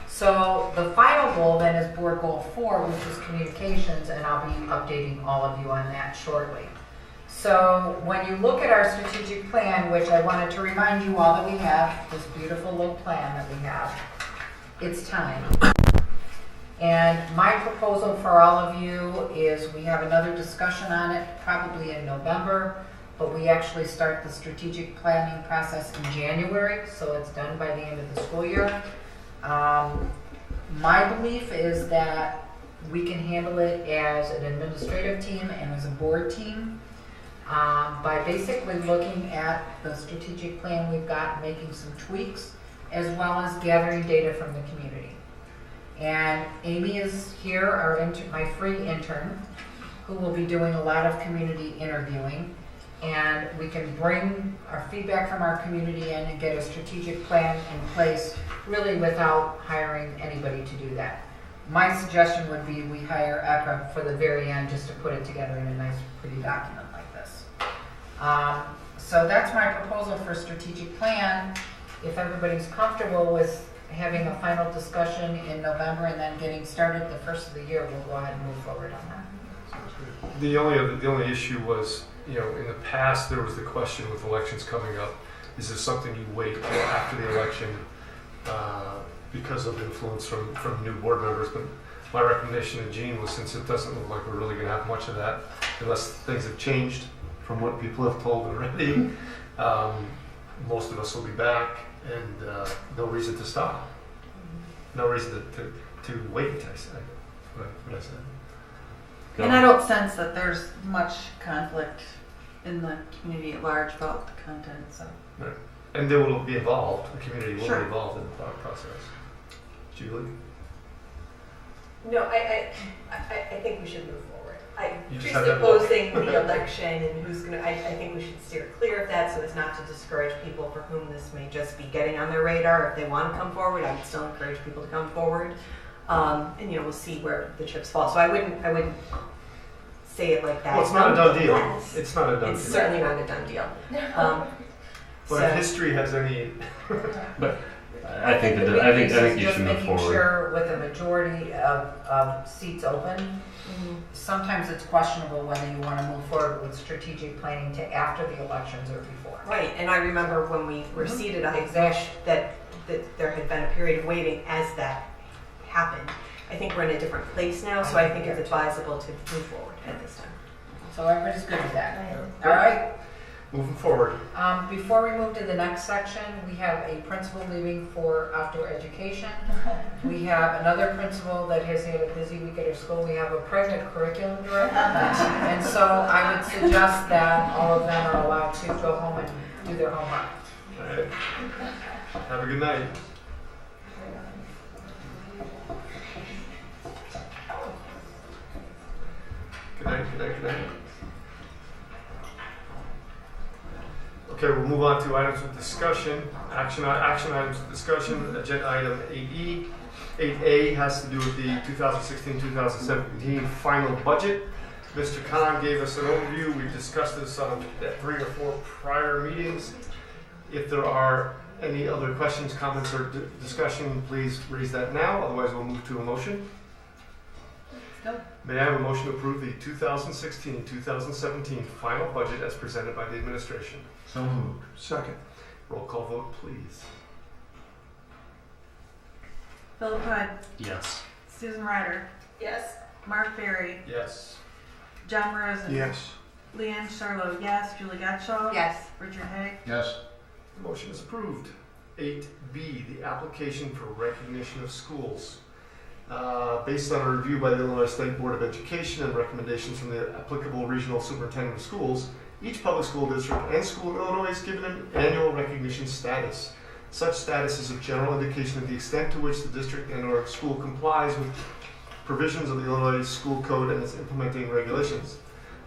So the final goal then is board goal 4, which is communications, and I'll be updating all of you on that shortly. So when you look at our strategic plan, which I wanted to remind you all that we have, this beautiful little plan that we have, it's time. And my proposal for all of you is we have another discussion on it probably in November, but we actually start the strategic planning process in January, so it's done by the end of the school year. My belief is that we can handle it as an administrative team and as a board team by basically looking at the strategic plan we've got, making some tweaks, as well as gathering data from the community. And Amy is here, my free intern, who will be doing a lot of community interviewing. And we can bring our feedback from our community in and get a strategic plan in place, really without hiring anybody to do that. My suggestion would be we hire ECHA for the very end just to put it together in a nice, pretty document like this. So that's my proposal for strategic plan. If everybody's comfortable with having a final discussion in November and then getting started the first of the year, we'll go ahead and move forward on that. The only issue was, in the past there was the question with elections coming up, is this something you wait till after the election because of influence from new board members? But my recommendation to Jean was, since it doesn't look like we're really going to have much of that unless things have changed from what people have told already, most of us will be back. And no reason to stop. No reason to wait. I said what I said. And I don't sense that there's much conflict in the community at large about the content. So. Right. And they will be involved. The community will Sure. be involved in the thought process. Julie? No, I think we should move forward. You just have that look. Presupposing the election and who's going to, I think we should steer clear of that so as not to discourage people for whom this may just be getting on their radar. If they want to come forward, I would still encourage people to come forward. And we'll see where the chips fall. So I wouldn't say it like that. Well, it's not a done deal. Yes. It's not a done deal. It's certainly not a done deal. But if history has any... But I think you should move making forward. sure with a majority of seats open, sometimes it's questionable whether you want to move forward with strategic planning to after the elections or before. Right, and I remember when we were seated, I wish that there had been a period of waiting as that happened. I think we're in a different place now, so I think it's advisable to move forward at this time. So everybody's good with that? All right. Moving forward. Before we move to the next section, we have a principal leaving for outdoor education. We have another principal that has had a busy week at her school. We have a pregnant curriculum director. And so I would suggest that all of them are allowed to go home and do their homework. All right. Have a good night. Good night, good night, good night. Okay, we'll move on to items of discussion. Action items of discussion. Agenda item 8E. 8A has to do with the 2016-2017 final budget. Mr. Khan gave us an overview. We've discussed this on 3 or 4 prior meetings. If there are any other questions, comments, or discussion, please raise that now. Otherwise, we'll move to a motion. Go. May I have a motion to approve the 2016-2017 final budget as presented by the administration? So moved. Second. Roll call vote, please. Philip Hood, Yes. Susan Ryder, Yes. Mark Berry, Yes. John Rosen, Yes. Leanne Charlo, yes. Julie Gottschall, Yes. Richard Haig, Yes. Motion is approved. 8B, the application for recognition of schools. Based on a review by the Illinois State Board of Education and recommendations from the applicable regional superintendent of schools, each public school district and school in Illinois is given an annual recognition status. Such status is a general indication of the extent to which the district and/or school complies with provisions of the Illinois School Code and its implementing regulations.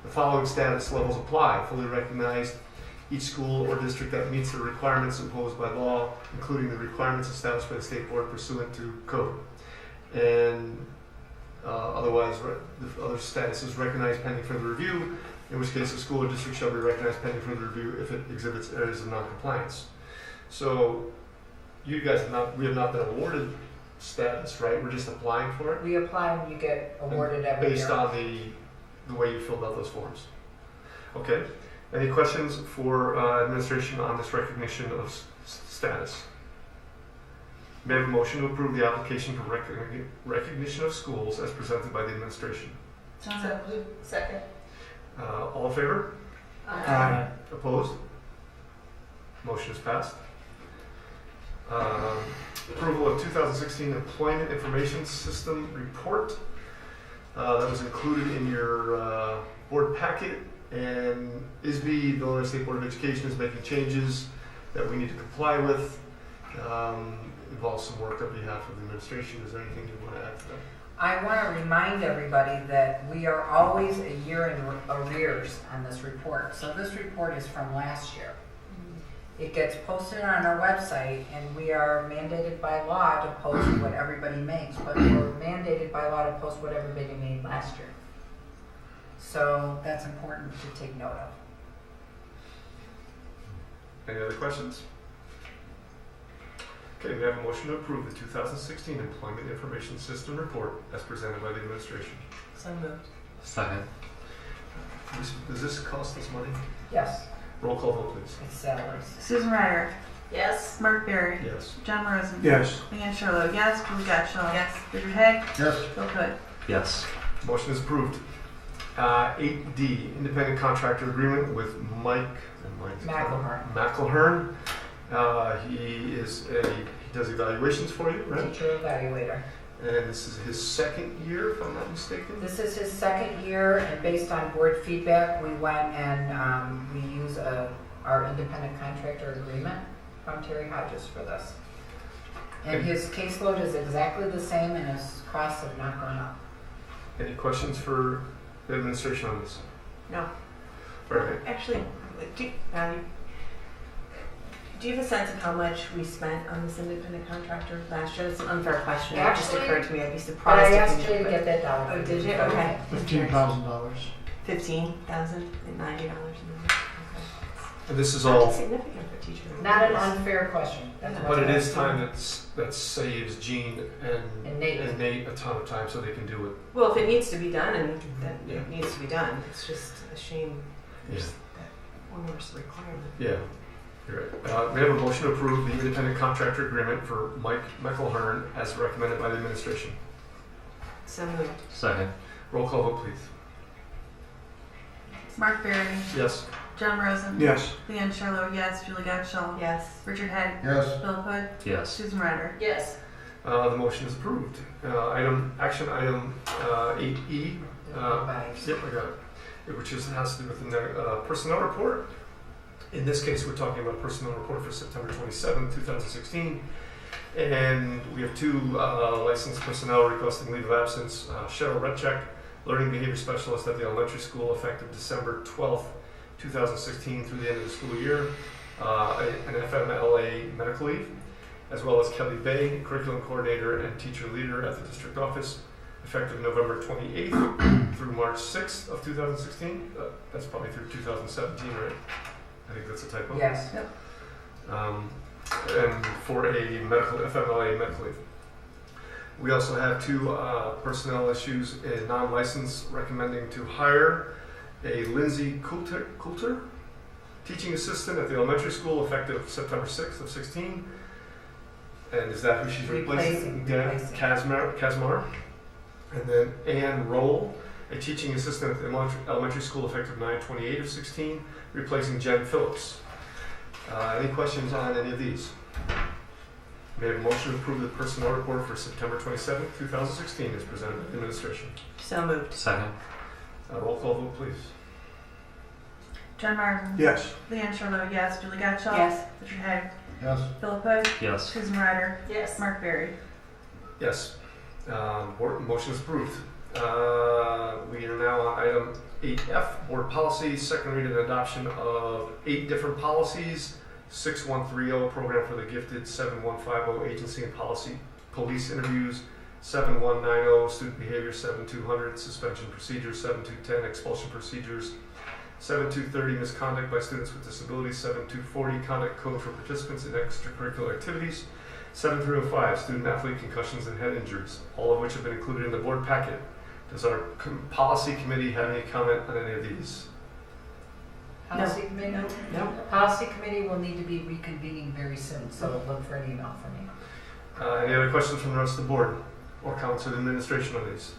The following status levels apply: fully recognized, each school or district that meets the requirements imposed by law, including the requirements established by the state board pursuant to code. And otherwise, the other status is recognized pending further review, in which case the school or district shall be recognized pending further review if it exhibits areas of noncompliance. So you guys we have not been awarded status, right? We're just applying for it? We apply and you get awarded every year. Based on the way you filled out those forms. Okay. Any questions for administration on this recognition of status? May I have a motion to approve the application for recognition of schools as presented by the administration? Second. All in favor? Aye. Opposed? Motion is passed. Approval of 2016 Employment Information System Report. That was included in your board packet, and ISB, the Illinois State Board of Education, is making changes that we need to comply with. Involves some work on behalf of the administration. Is there anything you want to add to that? I want to remind everybody that we are always a year in arrears on this report. So this report is from last year. It gets posted on our website, and we are mandated by law to post what everybody makes, but we're mandated by law to post what everybody made last year. So that's important to take note of. Any other questions? Okay, we have a motion to approve the 2016 Employment Information System Report as presented by the administration. So moved. Second. Does this cost us money? Yes, Roll call vote, please. it's salaries. Susan Ryder, Yes. Mark Berry, Yes. John Rosen, Yes. Leanne Sherlow, yes, Julie Gatchell, Yes. Richard Haig, Yes. Bill Hood. Yes. Motion is approved. 8D, independent contractor agreement with Mike McElhern. He does evaluations for you, right? Teacher evaluator. And this is his second year, if I'm not mistaken. This is his second year, and based on board feedback, we went and we use our independent contractor agreement from Terry Hodges for this. And his caseload is exactly the same, and his costs have not gone up. Any questions for the administration on this? No. All right. Actually, do you have a sense of how much we spent on this independent contractor last year? It's an unfair question. It just Actually, occurred to me. I'd be But surprised I if asked we Jay to did. get that down. Oh, did you? Okay. $15,000. $15,090. And this is That's all, significant for teachers. Not an unfair question. That's but it why I is asked time him. that saves Gene And Nate. and Nate a ton of time so they can do it. Well, if it needs to be done, and then Yeah. it needs to be done. It's just a shame Yeah. there's that onerous requirement. Yeah, you're right. We have a motion to approve the independent contractor agreement for Mike McElhern as recommended by the administration. So moved. Second. Roll call vote, please. Mark Berry, Yes. John Rosen, Yes. Leanne Sherlow, yes, Julie Gatchell, Yes. Richard Haig, Yes. Bill Hood, Yes. Susan Ryder. Yes. The motion is approved. Action item 8E. Everybody's. Yep, I got it. Which has to do with the personnel report. In this case, we're talking about personnel report for September 27, 2016. And we have two licensed personnel requesting leave of absence. Cheryl Redcheck, Learning Behavior Specialist at the elementary school, effective December 12th, 2016 through the end of the school year. An FMLA medical leave, as well as Kelly Bay, Curriculum Coordinator and Teacher Leader at the district office, effective November 28th through March 6th of 2016. That's probably through 2017, right? I think that's a typo. Yes. And for a FMLA medical leave. We also have two personnel issues in non-licensed, recommending to hire a Lindsay Coulter, teaching assistant at the elementary school, effective September 6th of 16. And is that who she's replacing? Replacing. Kazmar. And then Ann Roll, a teaching assistant at the elementary school, effective 9/28 of 16, replacing Jen Phillips. Any questions on any of these? May I have a motion to approve the personnel report for September 27th, 2016 as presented by the administration? So moved. Second. Roll call vote, please. John Martin. Yes. Leanne Charlotte, yes. Julie Gottschall. Yes. Richard Haig. Yes. Philip Hood. Yes. Susan Ryder. Yes. Mark Berry. Yes. Motion is approved. We are now on item 8F, board policy, second reading and adoption of 8 different policies, 6130, program for the gifted, 7150, agency and police interviews, 7190, student behavior, 7200, suspension procedures, 7210, expulsion procedures, 7230, misconduct by students with disabilities, 7240, conduct code for participants in extracurricular activities, 7305, student athlete concussions and head injuries, all of which have been included in the board packet. Does our policy committee have any comment on any of these? Policy committee? No. Policy committee will need to be reconvening very soon, so look for an email from me. Any other questions from the rest of the board or comments of the administration on these?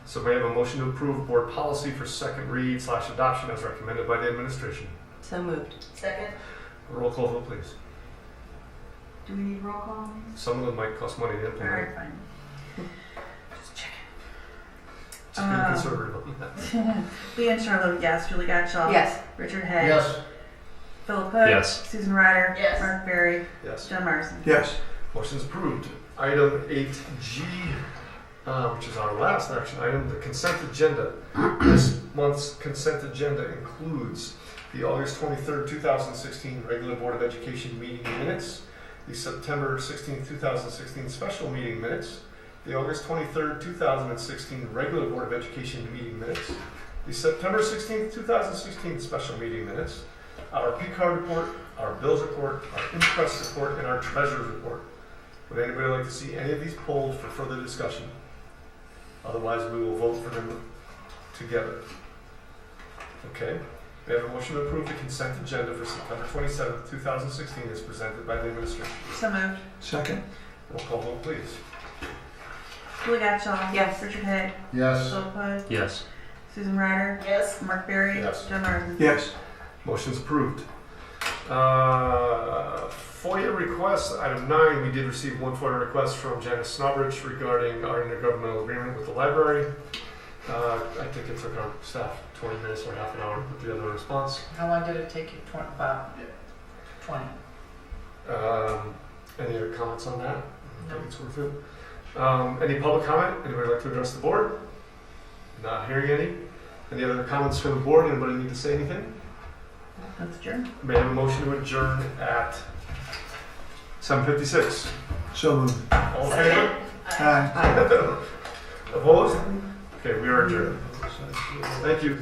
So may I have a motion to approve board policy for second read / adoption as recommended by the administration? So moved. Second. Roll call vote, please. Do we need roll call on these? Some of them might cost money to All implement. right, fine. Just checking. Just being conservative on that. Leanne Charlotte, yes. Julie Gottschall. Yes. Richard Haig. Yes. Philip Hood. Yes. Susan Ryder. Yes. Mark Berry. Yes. John Marsden. Yes. Motion's approved. Item 8G, which is our last action item, the consent agenda. This month's consent agenda includes the August 23rd, 2016 regular Board of Education meeting minutes, the September 16th, 2016 special meeting minutes, the August 23rd, 2016 regular Board of Education meeting minutes, the September 16th, 2016 special meeting minutes, our P-card report, our bills report, our interest report, and our treasurer's report. Would anybody like to see any of these pulled for further discussion? Otherwise, we will vote for them together. Okay. We have a motion to approve the consent agenda for September 27th, 2016 as presented by the administration. So moved. Second. Roll call vote, please. Julie Gottschall. Yes. Richard Haig. Yes. Philip Hood. Yes. Susan Ryder. Yes. Mark Berry. Yes. John Marsden. Yes. Motion's approved. FOIA requests, item 9, we did receive one FOIA request from Janice Snobridge regarding our intergovernmental agreement with the library. I think it took our staff 20 minutes or half an hour to put together a response. How long did it take you? About 20. Any other comments on that? No. I think it's worth it. Any public comment? Anybody like to address the board? Not hearing any. Any other comments from the board? Anybody need to say anything? That's adjourned. May I have a motion to adjourn at 7:56? So moved. All in favor? Aye. Opposed? Okay, we are adjourned. Thank you.